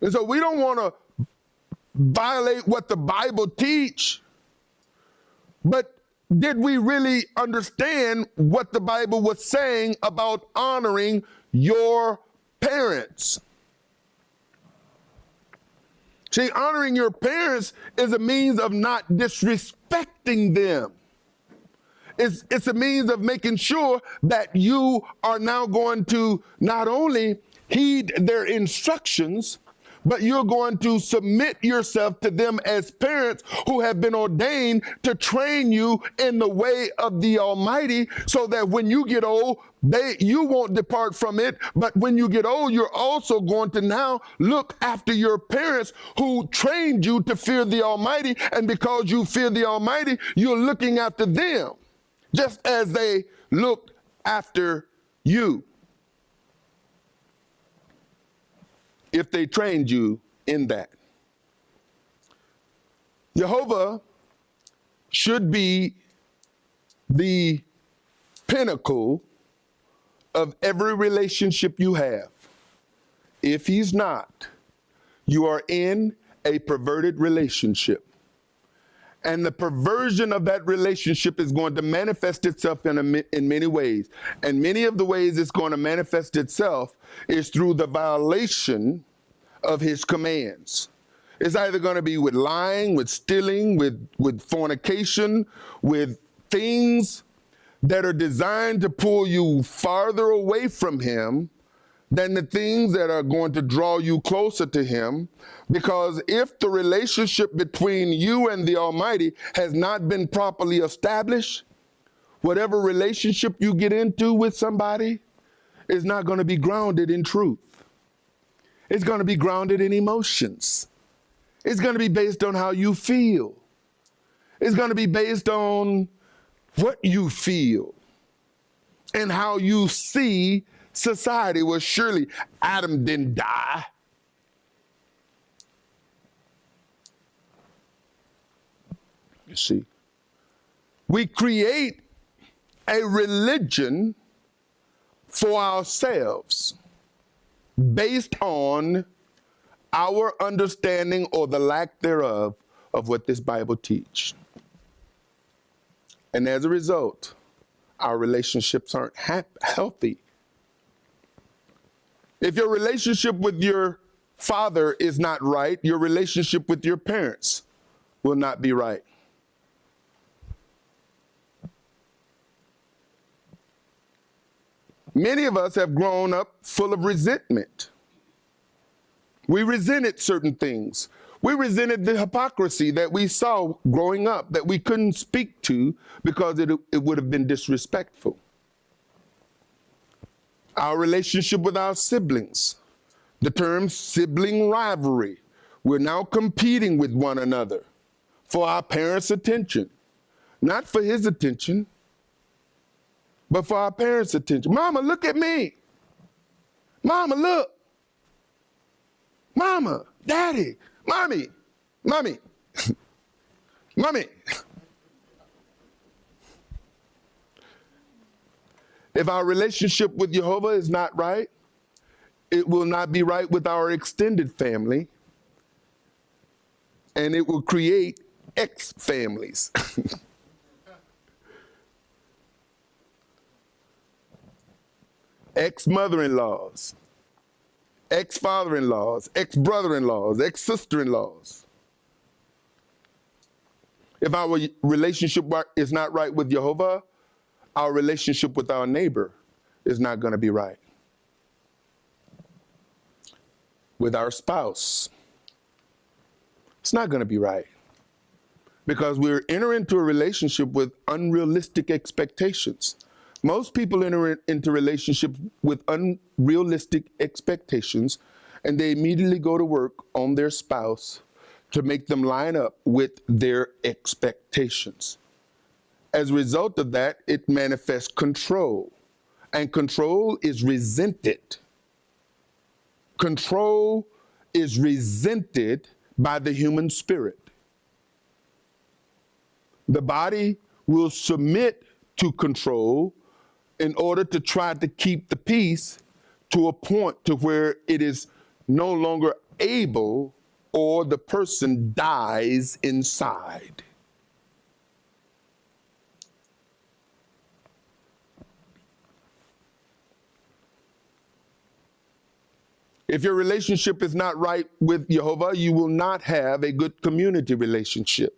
And so we don't want to violate what the Bible teaches, but did we really understand what the Bible was saying about honoring your parents? See, honoring your parents is a means of not disrespecting them. It's a means of making sure that you are now going to not only heed their instructions, but you're going to submit yourself to them as parents who have been ordained to train you in the way of the Almighty, so that when you get old, you won't depart from it. But when you get old, you're also going to now look after your parents who trained you to fear the Almighty. And because you fear the Almighty, you're looking after them, just as they looked after you, if they trained you in that. YeHoVaH should be the pinnacle of every relationship you have. If he's not, you are in a perverted relationship. And the perversion of that relationship is going to manifest itself in many ways. And many of the ways it's going to manifest itself is through the violation of his commands. It's either going to be with lying, with stealing, with fornication, with things that are designed to pull you farther away from him than the things that are going to draw you closer to him. Because if the relationship between you and the Almighty has not been properly established, whatever relationship you get into with somebody is not going to be grounded in truth. It's going to be grounded in emotions. It's going to be based on how you feel. It's going to be based on what you feel and how you see society. Well, surely Adam didn't die. You see, we create a religion for ourselves based on our understanding or the lack thereof of what this Bible teaches. And as a result, our relationships aren't healthy. If your relationship with your father is not right, your relationship with your parents will not be right. Many of us have grown up full of resentment. We resented certain things. We resented the hypocrisy that we saw growing up that we couldn't speak to because it would have been disrespectful. Our relationship with our siblings, the term sibling rivalry. We're now competing with one another for our parents' attention, not for his attention, but for our parents' attention. Mama, look at me. Mama, look. Mama, daddy, mommy, mommy, mommy. If our relationship with YeHoVaH is not right, it will not be right with our extended family, and it will create ex-families. Ex-mother-in-laws, ex-father-in-laws, ex-brother-in-laws, ex-sister-in-laws. If our relationship is not right with YeHoVaH, our relationship with our neighbor is not going to be right. With our spouse, it's not going to be right. Because we're entering into a relationship with unrealistic expectations. Most people enter into relationships with unrealistic expectations, and they immediately go to work on their spouse to make them line up with their expectations. As a result of that, it manifests control And control is resented. Control is resented by the human spirit. The body will submit to control in order to try to keep the peace to a point to where it is no longer able, or the person dies inside. If your relationship is not right with YeHoVaH, you will not have a good community relationship.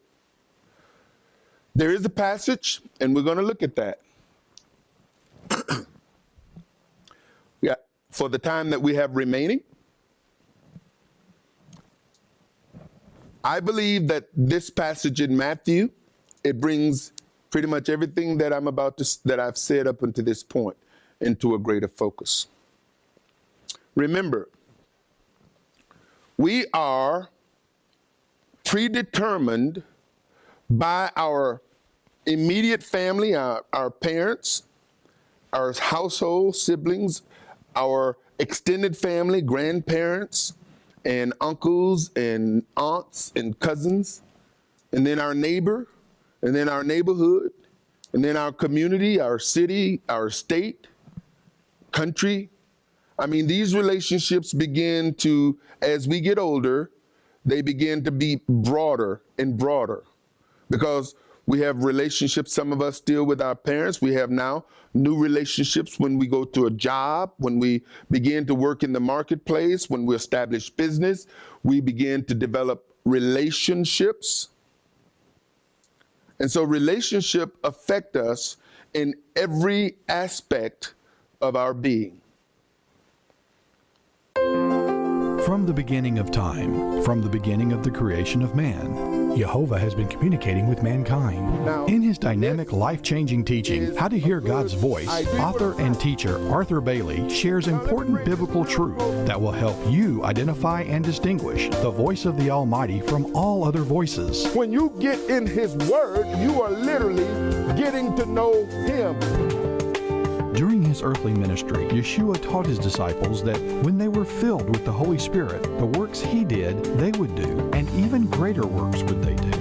There is a passage, and we're going to look at that. Yeah, for the time that we have remaining, I believe that this passage in Matthew, it brings pretty much everything that that I've said up until this point into a greater focus. Remember, we are predetermined by our immediate family, our parents, our household, siblings, our extended family, grandparents, and uncles and aunts and cousins, and then our neighbor, and then our neighborhood, and then our community, our city, our state, country. I mean, these relationships begin to, as we get older, they begin to be broader and broader, because we have relationships, some of us deal with our parents. We have now new relationships when we go to a job, when we begin to work in the marketplace, when we establish business, we begin to develop relationships. And so relationships affect us in every aspect of our being. From the beginning of time, from the beginning of the creation of man, YeHoVaH has been communicating with mankind. Now, In his dynamic, life-changing teaching, How to Hear God's Voice, author and teacher Arthur Bailey shares important biblical truth that will help you identify and distinguish the voice of the Almighty from all other voices. When you get in His Word, you are literally getting to know Him. During his earthly ministry, Yeshua taught his disciples that when they were filled with the Holy Spirit, the works he did, they would do, and even greater works would they do.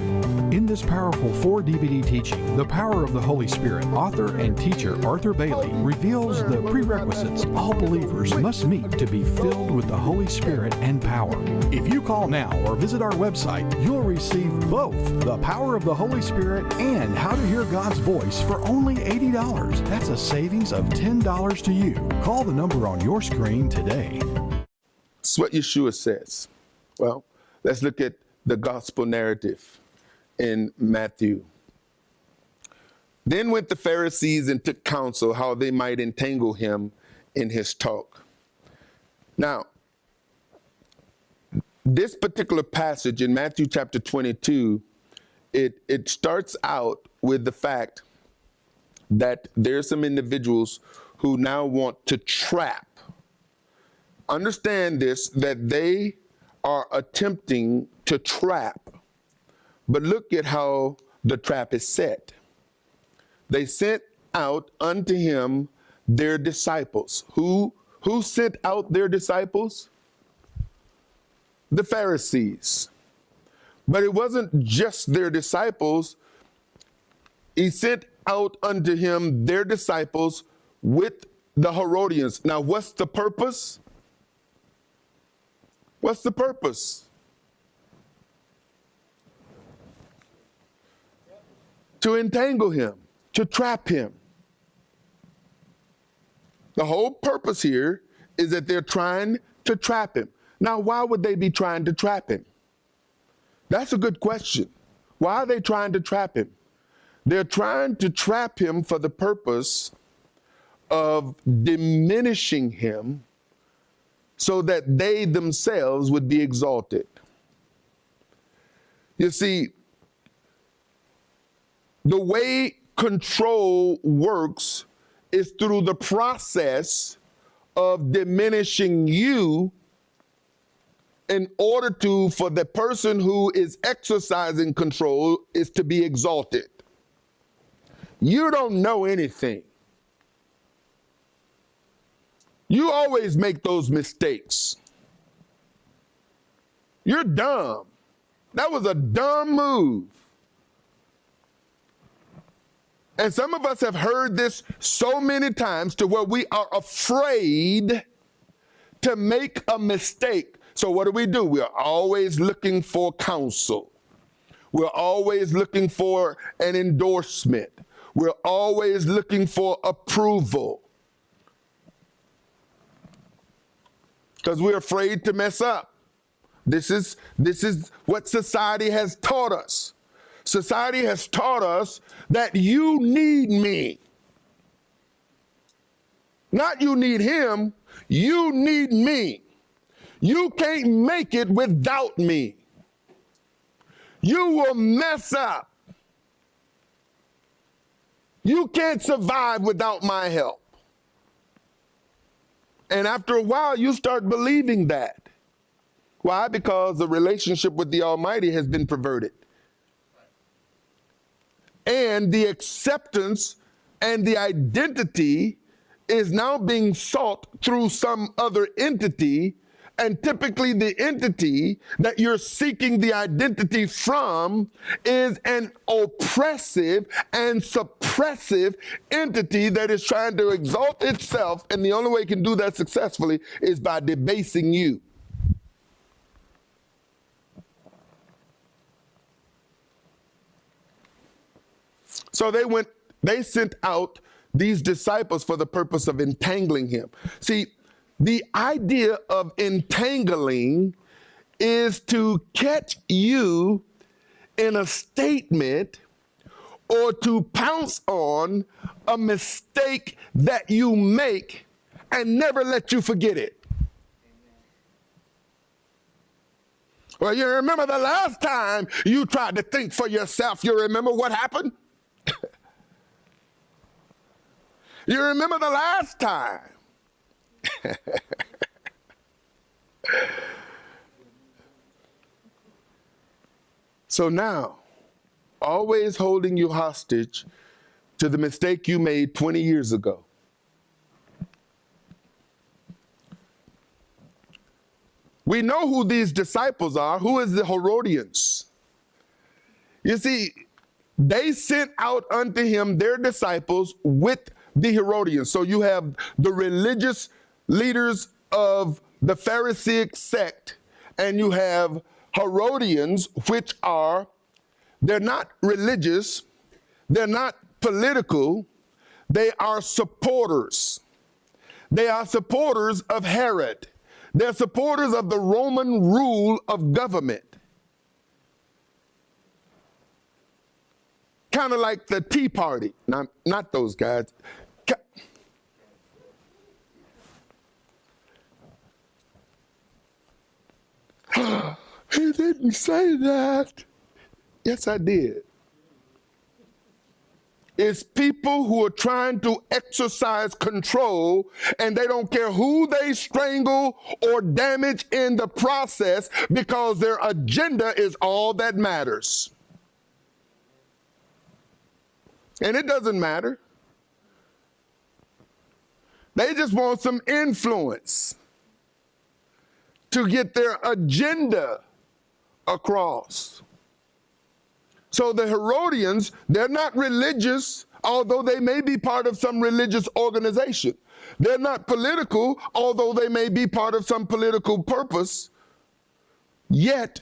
In this powerful 4-DVD teaching, The Power of the Holy Spirit, author and teacher Arthur Bailey reveals the prerequisites all believers must meet to be filled with the Holy Spirit and power. If you call now or visit our website, you'll receive both The Power of the Holy Spirit and How to Hear God's Voice for only $80. That's a savings of $10 to you. Call the number on your screen today. That's what Yeshua says. Well, let's look at the gospel narrative in Matthew. Then went the Pharisees and took counsel how they might entangle him in his talk. Now, this particular passage in Matthew chapter 22, it starts out with the fact that there's some individuals who now want to trap. Understand this, that they are attempting to trap. But look at how the trap is set. They sent out unto him their disciples. Who sent out their disciples? The Pharisees. But it wasn't just their disciples. He sent out unto him their disciples with the Herodians. Now, what's the purpose? What's the purpose? To entangle him, to trap him. The whole purpose here is that they're trying to trap him. Now, why would they be trying to trap him? That's a good question. Why are they trying to trap him? They're trying to trap him for the purpose of diminishing him so that they themselves would be exalted. You see, the way control works is through the process of diminishing you in order for the person who is exercising control is to be exalted. You don't know anything. You always make those mistakes. You're dumb. That was a dumb move. And some of us have heard this so many times to where we are afraid to make a mistake. So what do? We're always looking for counsel. We're always looking for an endorsement. We're always looking for approval. Because we're afraid to mess up. This is what society has taught us. Society has taught us that you need me. Not you need him, you need me. You can't make it without me. You will mess up. You can't survive without my help. And after a while, you start believing that. Why? Because the relationship with the Almighty has been perverted. And the acceptance and the identity is now being sought through some other entity. And typically the entity that you're seeking the identity from is an oppressive and suppressive entity that is trying to exalt itself. And the only way it can do that successfully is by debasing you. So they sent out these disciples for the purpose of entangling him. See, the idea of entangling is to catch you in a statement or to pounce on a mistake that you make and never let you forget it. Well, you remember the last time you tried to think for yourself, you remember what happened? You remember the last time? So now, always holding you hostage to the mistake you made 20 years ago. We know who these disciples are. Who is the Herodians? You see, they sent out unto him their disciples with the Herodians. So you have the religious leaders of the Pharisaic sect, and you have Herodians, which are, they're not religious, they're not political, they are supporters. They are supporters of Herod. They're supporters of the Roman rule of government. Kind of like the Tea Party. Not those guys. He didn't say that. Yes, I did. It's people who are trying to exercise control, and they don't care who they strangle or damage in the process, because their agenda is all that matters. And it doesn't matter. They just want some influence to get their agenda across. So the Herodians, they're not religious, although they may be part of some religious organization. They're not political, although they may be part of some political purpose. Yet,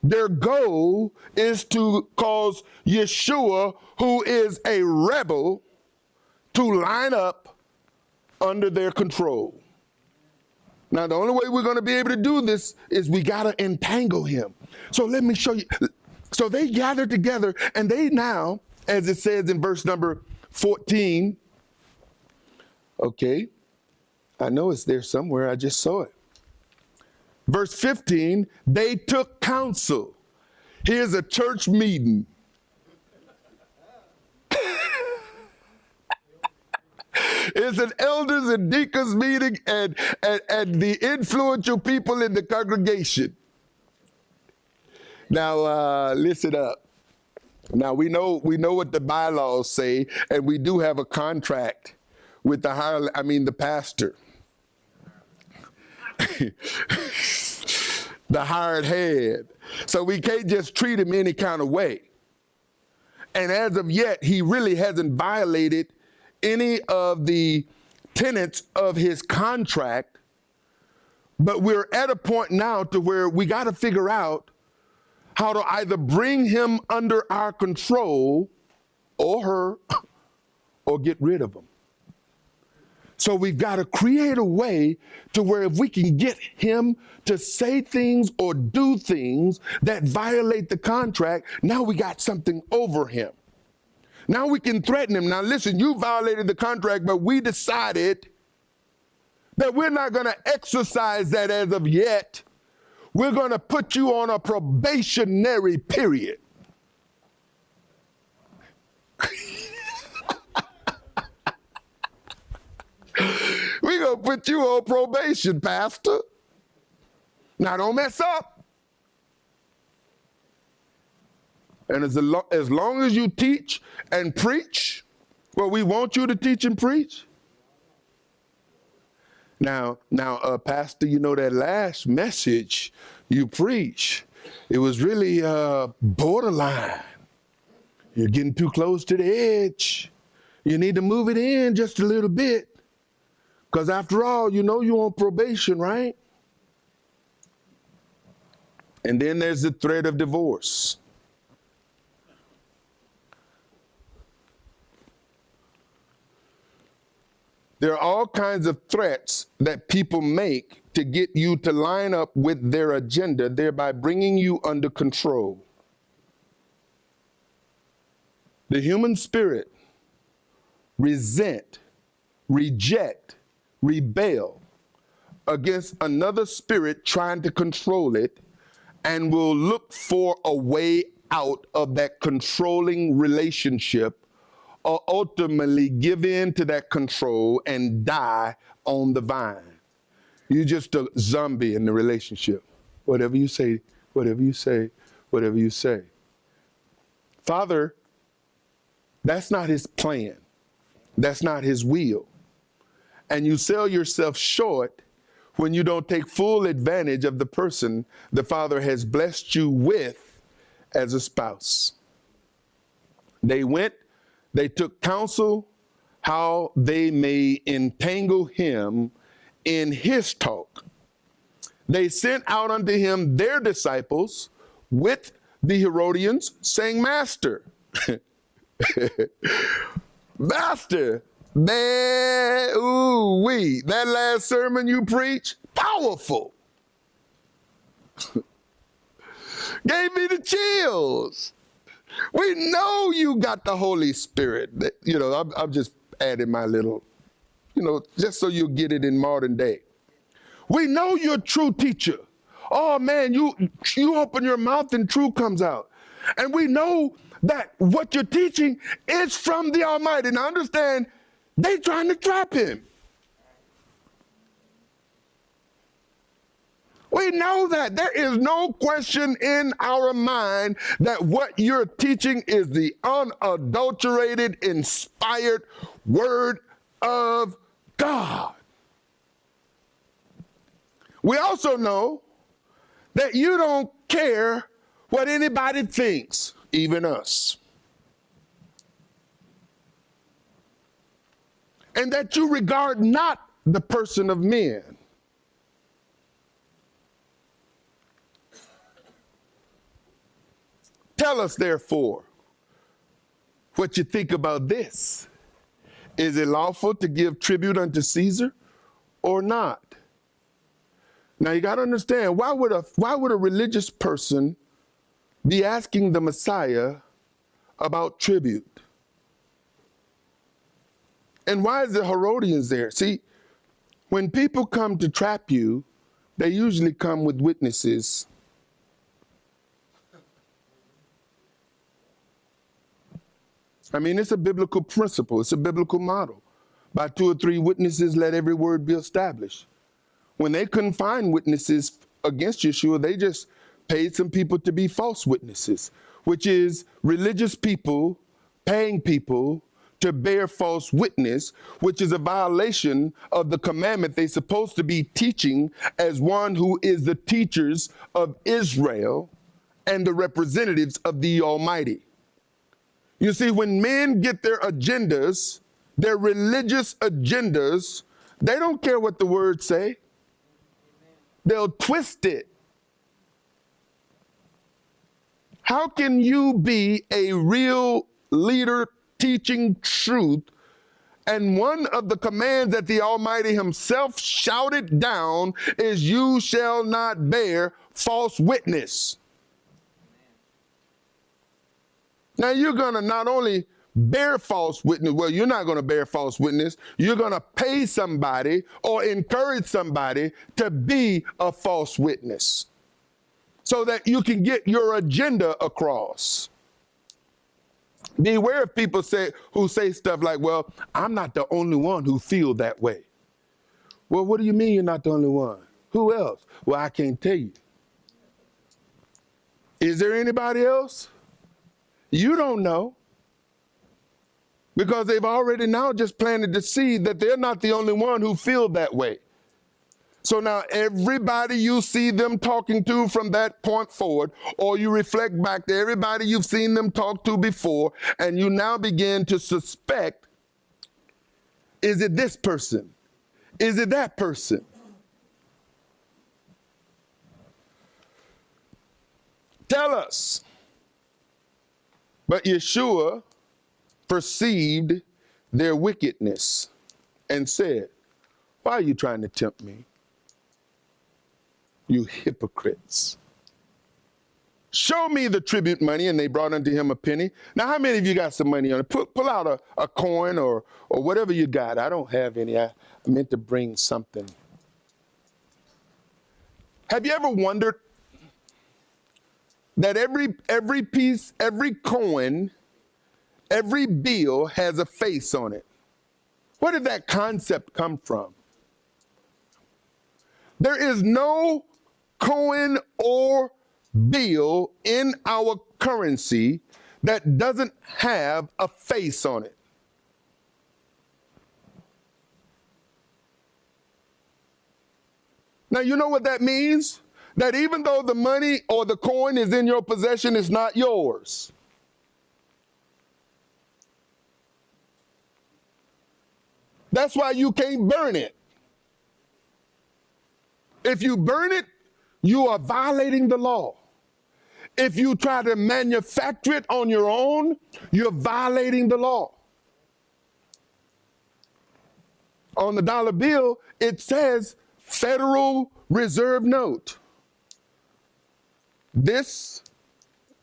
their goal is to cause Yeshua, who is a rebel, to line up under their control. Now, the only way we're going to be able to do this is we got to entangle him. So let me show you. So they gathered together, and they now, as it says in verse number 14, okay, I know it's there somewhere, I just saw it. Verse 15, they took counsel. Here's a church meeting. It's an elders and deacons meeting and the influential people in the congregation. Now, listen up. Now, we know what the bylaws say, and we do have a contract with the pastor. the hired head. So we can't just treat him any kind of way. And as of yet, he really hasn't violated any of the tenets of his contract. But we're at a point now to where we got to figure out how to either bring him under our control or her or get rid of him. So we've got to create a way to where if we can get him to say things or do things that violate the contract, now we got something over him. Now we can threaten him. Now listen, you violated the contract, but we decided that we're not going to exercise that as of yet. We're going to put you on a probationary period. We're going to put you on probation, Pastor. Now, don't mess up. And as long as you teach and preach what we want you to teach and preach. Now, Pastor, you know that last message you preach, it was really borderline. You're getting too close to the edge. You need to move it in just a little bit. Because after all, you know you're on probation, right? And then there's the threat of divorce. There are all kinds of threats that people make to get you to line up with their agenda, thereby bringing you under control. The human spirit resent, reject, rebel against another spirit trying to control it, and will look for a way out of that controlling relationship, or ultimately give in to that control and die on the vine. You're just a zombie in the relationship. Whatever you say, whatever you say, whatever you say. Father, that's not his plan. That's not his will. And you sell yourself short when you don't take full advantage of the person the Father has blessed you with as a spouse. They took counsel how they may entangle him in his talk. They sent out unto him their disciples with the Herodians, saying, Master, Master, man, ooh-wee, that last sermon you preached, powerful. Gave me the chills. We know you got the Holy Spirit. You know, I'm just adding my little, just so you'll get it in modern day. We know you're a true teacher. Oh man, you open your mouth and truth comes out. And we know that what you're teaching is from the Almighty. Now understand, they trying to trap him. We know that. There is no question in our mind that what you're teaching is the unadulterated, inspired Word of God. We also know that you don't care what anybody thinks, even us. And that you regard not the person of men. Tell us, therefore, what you think about this. Is it lawful to give tribute unto Caesar or not? Now you got to understand, why would a religious person be asking the Messiah about tribute? And why is the Herodians there? See, when people come to trap you, they usually come with witnesses. I mean, it's a biblical principle. It's a biblical model. By 2 or 3 witnesses, let every word be established. When they couldn't find witnesses against Yeshua, they just paid some people to be false witnesses, which is religious people paying people to bear false witness, which is a violation of the commandment they're supposed to be teaching as one who is the teachers of Israel and the representatives of the Almighty. You see, when men get their agendas, their religious agendas, they don't care what the words say. They'll twist it. How can you be a real leader teaching truth, and one of the commands that the Almighty himself shouted down is, you shall not bear false witness? Now you're going to not only bear false witness, well, you're not going to bear false witness, you're going to pay somebody or encourage somebody to be a false witness so that you can get your agenda across. Beware of people who say stuff like, well, I'm not the only one who feel that way. Well, what do you mean you're not the only one? Who else? Well, I can't tell you. Is there anybody else? You don't know. Because they've already now just planted the seed that they're not the only one who feel that way. So now everybody you see them talking to from that point forward, or you reflect back to everybody you've seen them talk to before, and you now begin to suspect, is it this person? Is it that person? Tell us. But Yeshua perceived their wickedness and said, why are you trying to tempt me? You hypocrites. Show me the tribute money. And they brought unto him a penny. Now, how many of you got some money on it? Pull out a coin or whatever you got. I don't have any. I meant to bring something. Have you ever wondered that every piece, every coin, every bill has a face on it? Where did that concept come from? There is no coin or bill in our currency that doesn't have a face on it. Now, you know what that means? That even though the money or the coin is in your possession, it's not yours. That's why you can't burn it. If you burn it, you are violating the law. If you try to manufacture it on your own, you're violating the law. On the dollar bill, it says Federal Reserve Note. This,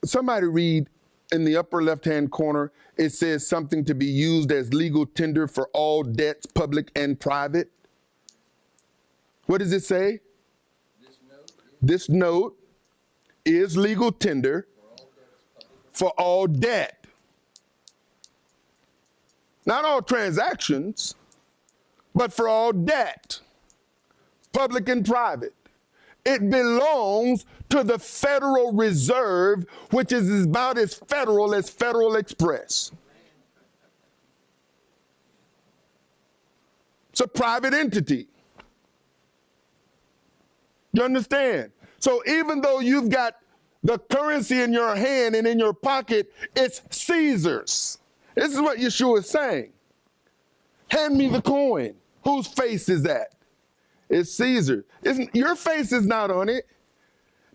somebody read in the upper left-hand corner, it says something to be used as legal tender for all debts, public and private. What does it say? This note is legal tender for all debt. Not all transactions, but for all debt, public and private. It belongs to the Federal Reserve, which is about as Federal Express. It's a private entity. You understand? So even though you've got the currency in your hand and in your pocket, it's Caesar's. This is what Yeshua is saying. Hand me the coin. Whose face is that? It's Caesar. Your face is not on it.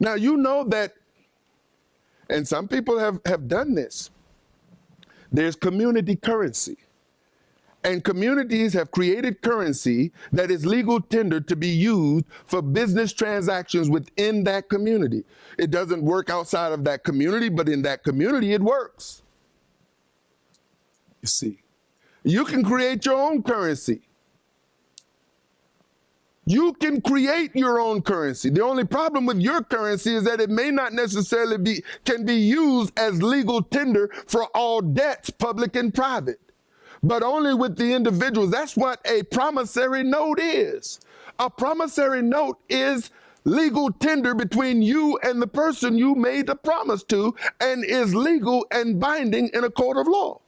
Now, you know that, and some people have done this. There's community currency. And communities have created currency that is legal tender to be used for business transactions within that community. It doesn't work outside of that community, but in that community it works. You see, you can create your own currency. You can create your own currency. The only problem with your currency is that it may not necessarily can be used as legal tender for all debts, public and private, but only with the individuals. That's what a promissory note is. A promissory note is legal tender between you and the person you made the promise to, and is legal and binding in a court of law.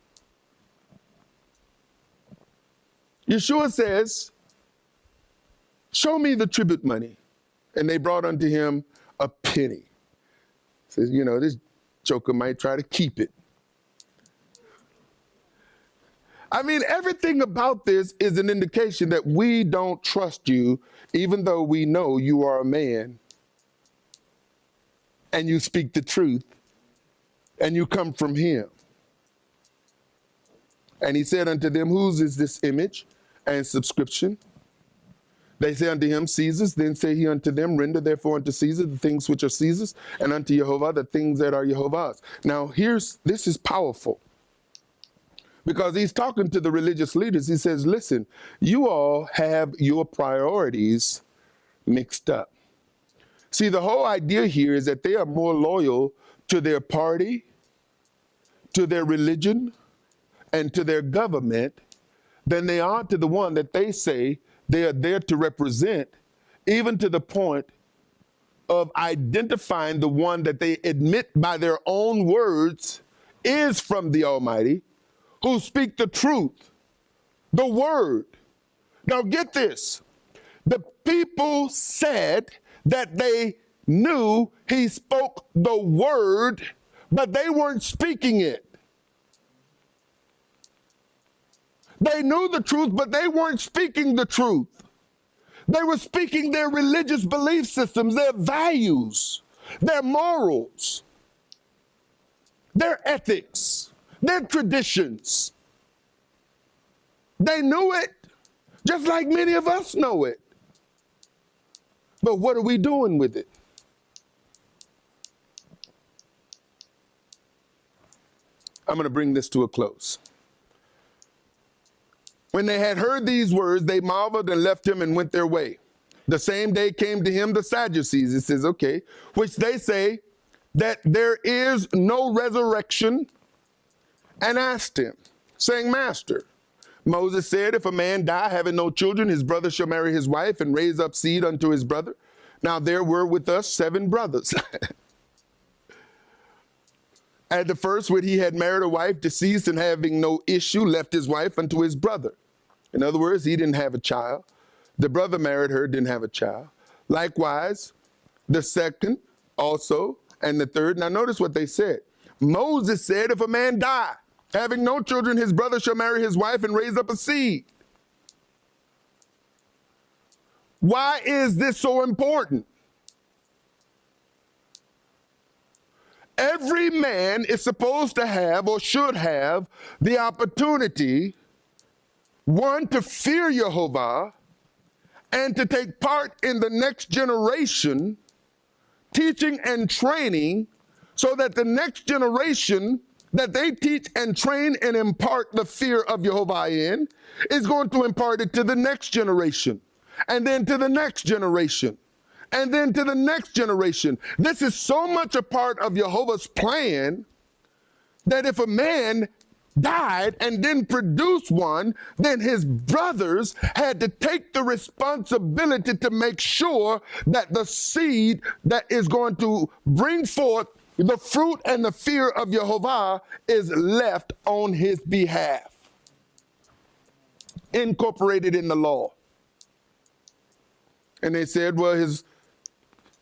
Yeshua says, show me the tribute money. And they brought unto him a penny. Says, this joker might try to keep it. I mean, everything about this is an indication that we don't trust you, even though we know you are a man and you speak the truth and you come from him. And he said unto them, whose is this image and subscription? They say unto him, Caesar's. Then say he unto them, render therefore unto Caesar the things which are Caesar's, and unto YeHoVaH the things that are YeHoVaH's. Now this is powerful, because he's talking to the religious leaders. He says, listen, you all have your priorities mixed up. See, the whole idea here is that they are more loyal to their party, to their religion, and to their government than they are to the one that they say they are there to represent, even to the point of identifying the one that they admit by their own words is from the Almighty, who speak the truth, the word. Now get this. The people said that they knew he spoke the word, but they weren't speaking it. They knew the truth, but they weren't speaking the truth. They were speaking their religious belief systems, their values, their morals, their ethics, their traditions. They knew it, just like many of us know it. But what are we doing with it? I'm going to bring this to a close. When they had heard these words, they marveled and left him and went their way. The same day came to him the Sadducees, it says, okay, which they say that there is no resurrection, and asked him, saying, Master, Moses said, if a man die having no children, his brother shall marry his wife and raise up seed unto his brother. Now there were with us 7 brothers. At the first, when he had married a wife, deceased, and having no issue, left his wife unto his brother. In other words, he didn't have a child. The brother married her, didn't have a child. Likewise, the second also, and the third. Now notice what they said. Moses said, if a man die, having no children, his brother shall marry his wife and raise up a seed. Why is this so important? Every man is supposed to have, or should have, the opportunity, one, to fear YeHoVaH, and to take part in the next generation, teaching and training, so that the next generation that they teach and train and impart the fear of YeHoVaH in is going to impart it to the next generation, and then to the next generation, and then to the next generation. This is so much a part of YeHoVaH's plan that if a man died and didn't produce one, then his brothers had to take the responsibility to make sure that the seed that is going to bring forth the fruit and the fear of YeHoVaH is left on his behalf, incorporated in the law. And they said, well,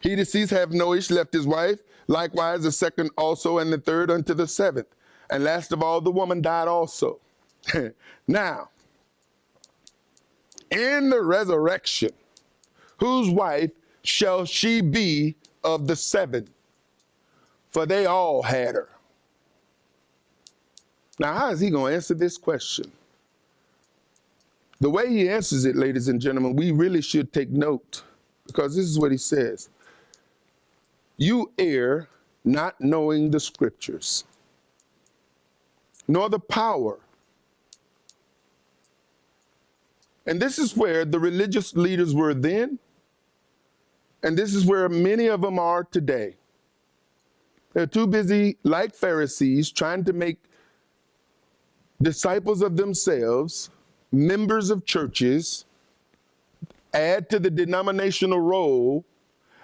he deceased have no issue, left his wife, likewise the second also, and the third unto the 7th. And last of all, the woman died also. Now, in the resurrection, whose wife shall she be of the 7? For they all had her. Now, how is he going to answer this question? The way he answers it, ladies and gentlemen, we really should take note, because this is what he says. You err not knowing the scriptures, nor the power. And this is where the religious leaders were then, and this is where many of them are today. They're too busy, like Pharisees, trying to make disciples of themselves, members of churches, add to the denominational roll.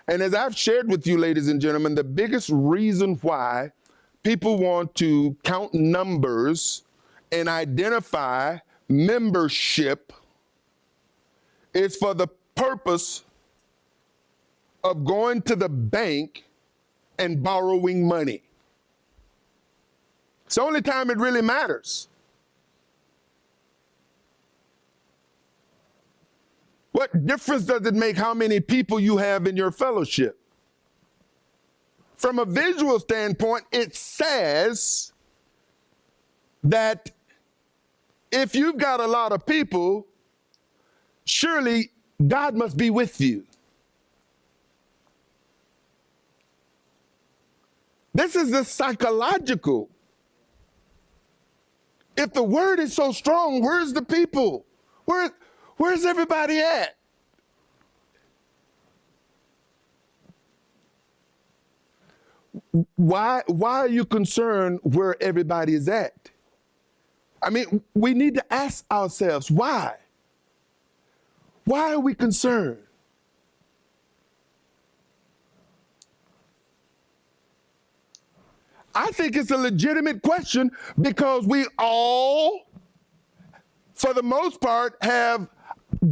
And as I've shared with you, ladies and gentlemen, the biggest reason why people want to count numbers and identify membership is for the purpose of going to the bank and borrowing money. It's the only time it really matters. What difference does it make how many people you have in your fellowship? From a visual standpoint, it says that if you've got a lot of people, surely God must be with you. This is the psychological. If the word is so strong, where's the people? Where's everybody at? Why are you concerned where everybody is at? I mean, we need to ask ourselves, why? Why are we concerned? I think it's a legitimate question because we all, for the most part, have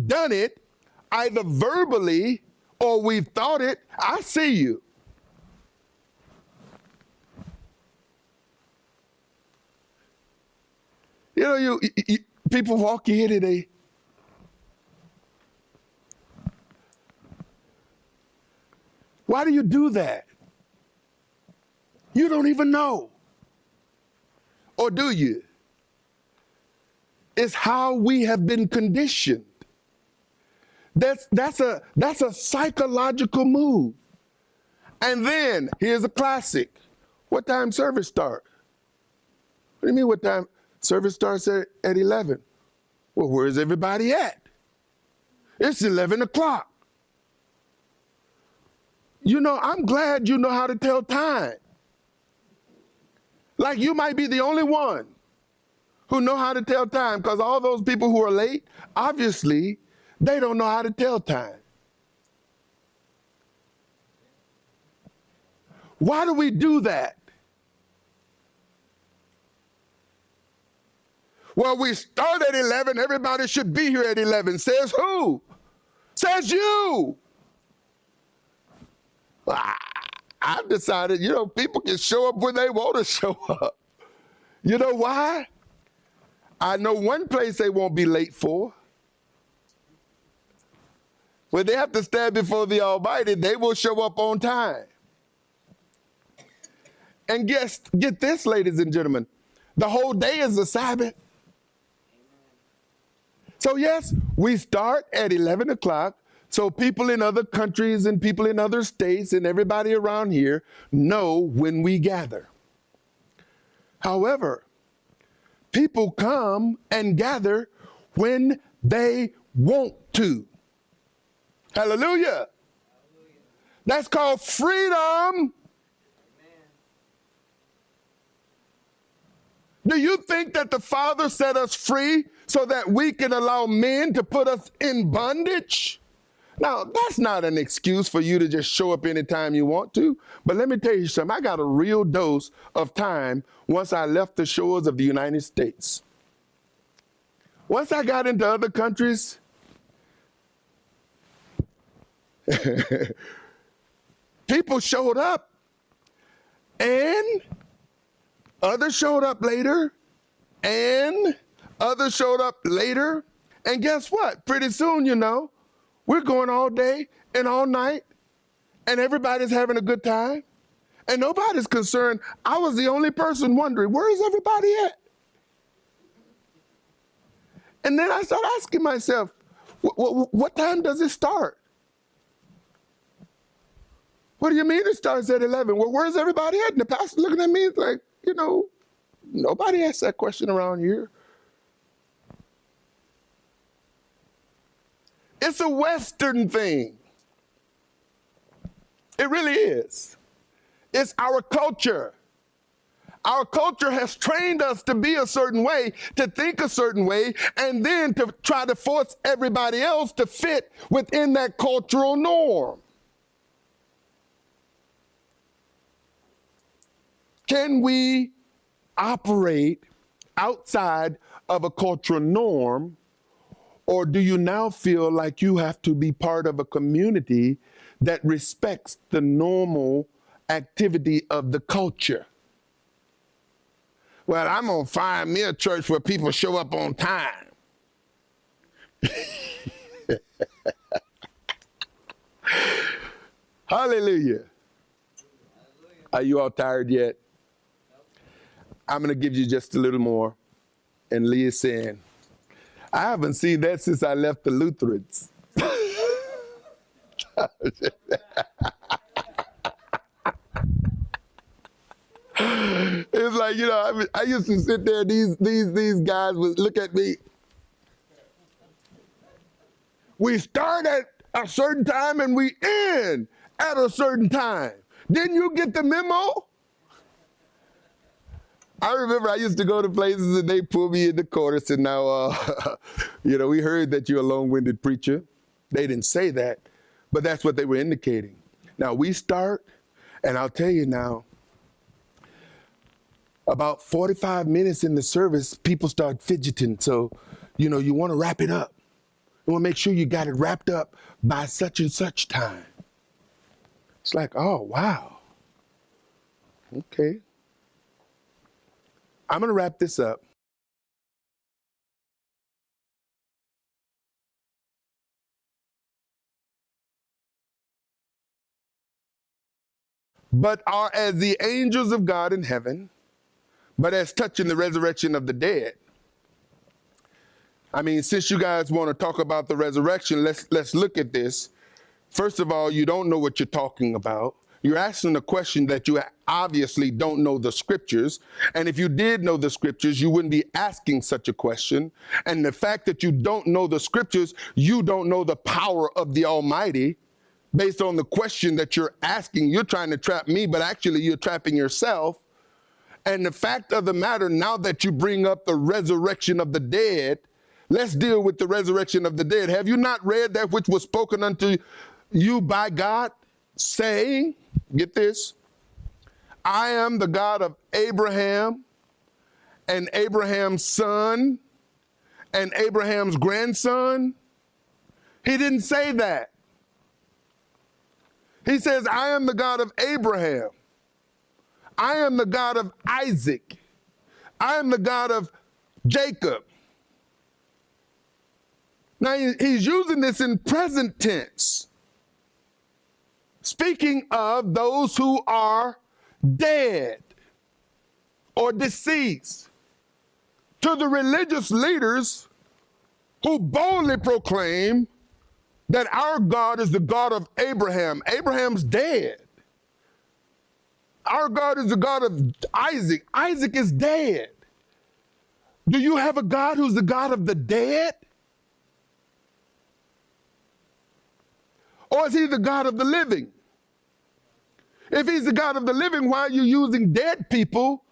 done it either verbally or we've thought it. I see you. You know, you people walk in and they, why do you do that? You don't even know. Or do you? It's how we have been conditioned. That's a psychological move. And then here's a classic. What time service start? What do you mean what time? Service starts at 11. Well, where's everybody at? It's 11 o'clock. You know, I'm glad you know how to tell time. Like you might be the only one who know how to tell time, because all those people who are late, obviously, they don't know how to tell time. Why do we do that? Well, we start at 11. Everybody should be here at 11. Says who? Says you. I've decided, you know, people can show up when they want to show up. You know why? I know one place they won't be late for. When they have to stand before the Almighty, they will show up on time. And get this, ladies and gentlemen, the whole day is a Sabbath. So yes, we start at 11 o'clock, so people in other countries and people in other states and everybody around here know when we gather. However, people come and gather when they want to. Hallelujah. That's called freedom. Do you think that the Father set us free so that we can allow men to put us in bondage? Now, that's not an excuse for you to just show up anytime you want to. But let me tell you something. I got a real dose of time once I left the shores of the United States. Once I got into other countries, people showed up and others showed up later and others showed up later. And guess what? Pretty soon, you know, we're going all day and all night and everybody's having a good time and nobody's concerned. I was the only person wondering, where is everybody at? And then I started asking myself, what time does it start? What do you mean it starts at 11? Well, where's everybody at? And the pastor looking at me like, you know, nobody asks that question around here. It's a Western thing. It really is. It's our culture. Our culture has trained us to be a certain way, to think a certain way, and then to try to force everybody else to fit within that cultural norm. Can we operate outside of a cultural norm, Or do you now feel like you have to be part of a community that respects the normal activity of the culture? Well, I'm going to find me a church where people show up on time. Hallelujah. Are you all tired yet? I'm going to give you just a little more. And Lee is saying, I haven't seen that since I left the Lutherans. It's like, I used to sit there, these guys would look at me. We start at a certain time and we end at a certain time. Didn't you get the memo? I remember I used to go to places and they pull me in the corner and said, now, we heard that you're a long-winded preacher. They didn't say that, but that's what they were indicating. Now we start, and I'll tell you now, about 45 minutes in the service, people start fidgeting. So, you want to wrap it up. You want to make sure you got it wrapped up by such and such time. It's like, oh, wow. Okay. I'm going to wrap this up. But are as the angels of God in heaven, but as touching the resurrection of the dead. I mean, since you guys want to talk about the resurrection, let's look at this. First of all, you don't know what you're talking about. You're asking a question that you obviously don't know the scriptures. And if you did know the scriptures, you wouldn't be asking such a question. And the fact that you don't know the scriptures, you don't know the power of the Almighty. Based on the question that you're asking, you're trying to trap me, but actually you're trapping yourself. And the fact of the matter, now that you bring up the resurrection of the dead, let's deal with the resurrection of the dead. Have you not read that which was spoken unto you by God, saying, get this, I am the God of Abraham and Abraham's son and Abraham's grandson? He didn't say that. He says, I am the God of Abraham. I am the God of Isaac. I am the God of Jacob. Now he's using this in present tense, speaking of those who are dead or deceased. To the religious leaders who boldly proclaim that our God is the God of Abraham. Abraham's dead. Our God is the God of Isaac. Isaac is dead. Do you have a God who's the God of the dead? Or is he the God of the living? If he's the God of the living, why are you using dead people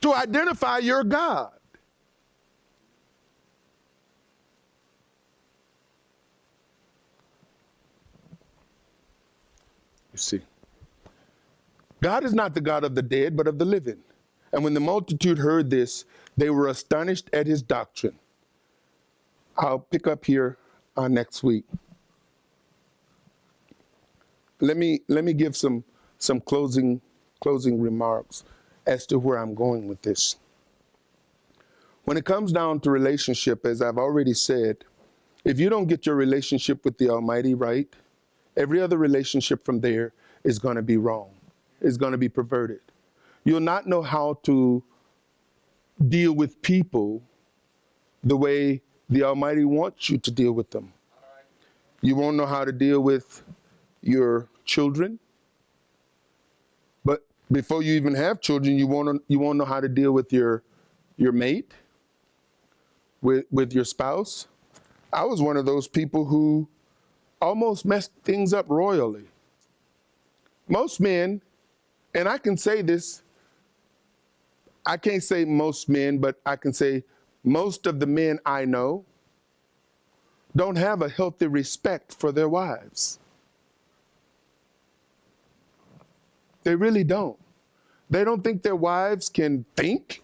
to identify your God? You see, God is not the God of the dead, but of the living. And when the multitude heard this, they were astonished at his doctrine. I'll pick up here next week. Let me give some closing remarks as to where I'm going with this. When it comes down to relationship, as I've already said, if you don't get your relationship with the Almighty right, every other relationship from there is going to be wrong. It's going to be perverted. You'll not know how to deal with people the way the Almighty wants you to deal with them. You won't know how to deal with your children. But before you even have children, you won't know how to deal with your mate, with your spouse. I was one of those people who almost messed things up royally. Most men, and I can say this, I can't say most men, but I can say most of the men I know don't have a healthy respect for their wives. They really don't. They don't think their wives can think.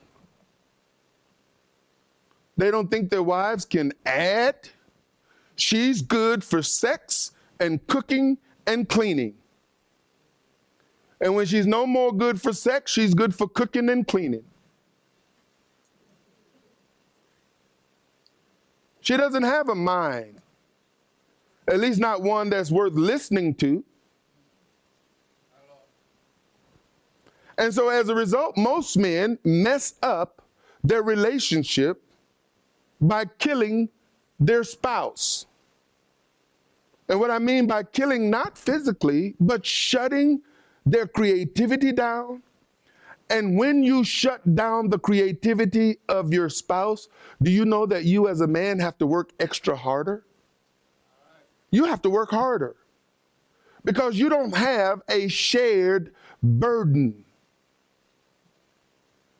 They don't think their wives can add She's good for sex and cooking and cleaning. And when she's no more good for sex, she's good for cooking and cleaning. She doesn't have a mind, at least not one that's worth listening to. And so as a result, most men mess up their relationship by killing their spouse. And what I mean by killing, not physically, but shutting their creativity down. And when you shut down the creativity of your spouse, do you know that you as a man have to work extra harder? You have to work harder because you don't have a shared burden.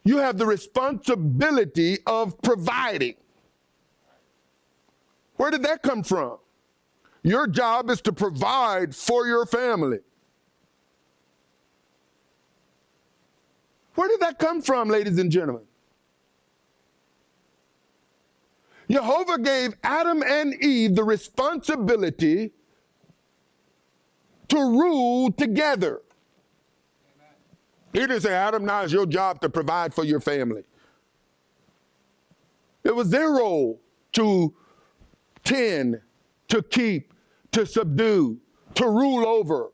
You have the responsibility of providing. Where did that come from? Your job is to provide for your family. Where did that come from, ladies and gentlemen? YeHoVaH gave Adam and Eve the responsibility to rule together. Amen. He didn't say, Adam, now it's your job to provide for your family. It was their role to tend, to keep, to subdue, to rule over.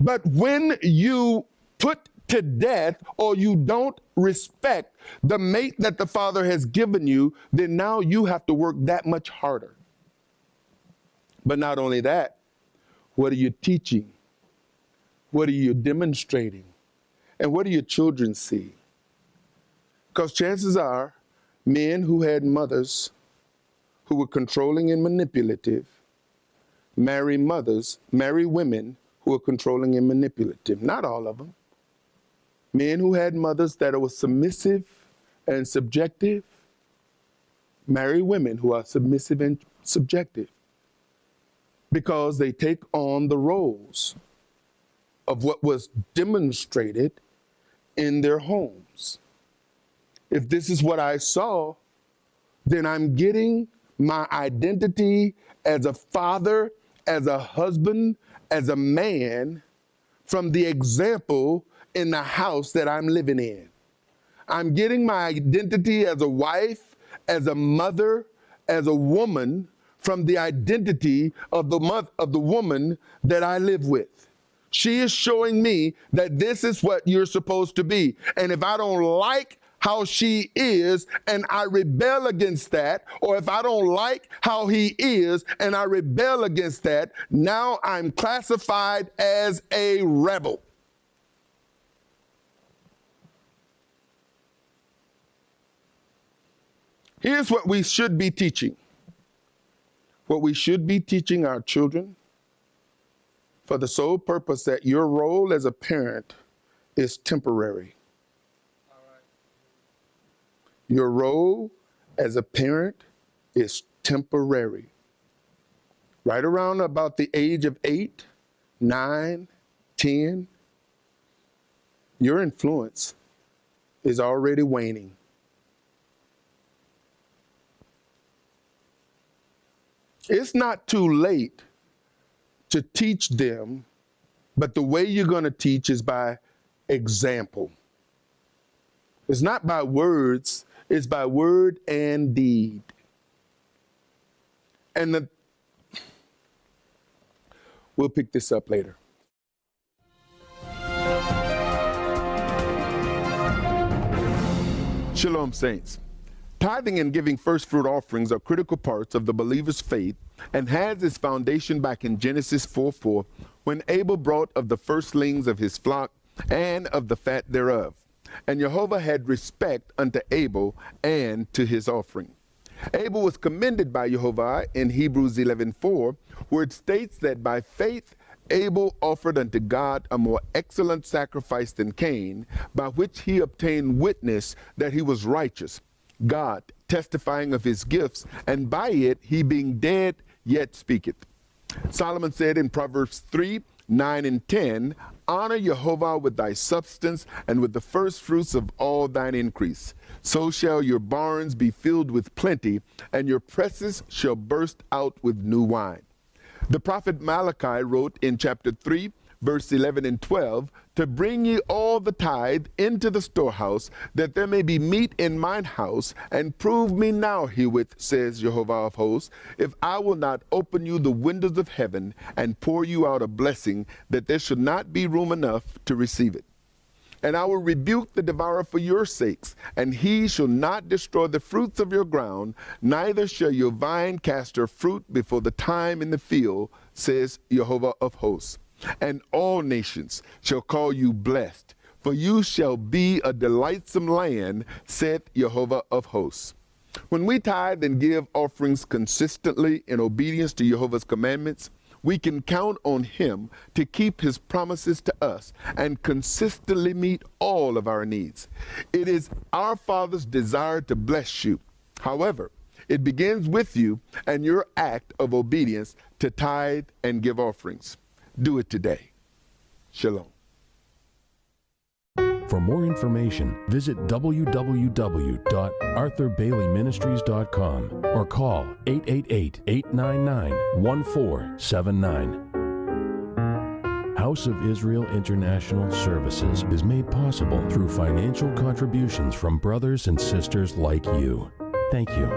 But when you put to death or you don't respect the mate that the Father has given you, then now you have to work that much harder. But not only that, what are you teaching? What are you demonstrating? And what do your children see? Because chances are, men who had mothers who were controlling and manipulative marry women who are controlling and manipulative. Not all of them. Men who had mothers that were submissive and subjective marry women who are submissive and subjective because they take on the roles of what was demonstrated in their homes. If this is what I saw, then I'm getting my identity as a father, as a husband, as a man from the example in the house that I'm living in. I'm getting my identity as a wife, as a mother, as a woman from the identity of the woman that I live with. She is showing me that this is what you're supposed to be. And if I don't like how she is and I rebel against that, or if I don't like how he is and I rebel against that, now I'm classified as a rebel. Here's what we should be teaching. What we should be teaching our children for the sole purpose that your role as a parent is temporary. All right. Your role as a parent is temporary. Right around about the age of 8, 9, 10, your influence is already waning. It's not too late to teach them, but the way you're going to teach is by example. It's not by words, it's by word and deed. And we'll pick this up later. Shalom, saints. Tithing and giving first fruit offerings are critical parts of the believer's faith and has its foundation back in Genesis 4:4, when Abel brought of the firstlings of his flock and of the fat thereof. And YeHoVaH had respect unto Abel and to his offering. Abel was commended by YeHoVaH in Hebrews 11:4, where it states that by faith Abel offered unto God a more excellent sacrifice than Cain, by which he obtained witness that he was righteous, God testifying of his gifts, and by it he being dead yet speaketh. Solomon said in Proverbs 3:9 and 10, Honor YeHoVaH with thy substance and with the first fruits of all thine increase. So shall your barns be filled with plenty, and your presses shall burst out with new wine. The prophet Malachi wrote in chapter 3, verse 11 and 12, to bring ye all the tithe into the storehouse, that there may be meat in mine house, and prove me now herewith, says YeHoVaH of hosts, if I will not open you the windows of heaven, and pour you out a blessing, that there should not be room enough to receive it. And I will rebuke the devourer for your sakes, and he shall not destroy the fruits of your ground, neither shall your vine cast her fruit before the time in the field, says YeHoVaH of hosts. And all nations shall call you blessed, for you shall be a delightsome land, saith YeHoVaH of hosts. When we tithe and give offerings consistently in obedience to YeHoVaH's commandments, we can count on him to keep his promises to us and consistently meet all of our needs. It is our Father's desire to bless you. However, it begins with you and your act of obedience to tithe and give offerings. Do it today. Shalom. For more information, visit www.arthurbaileyministries.com or call 888-899-1479. House of Israel International Services is made possible through financial contributions from brothers and sisters like you. Thank you.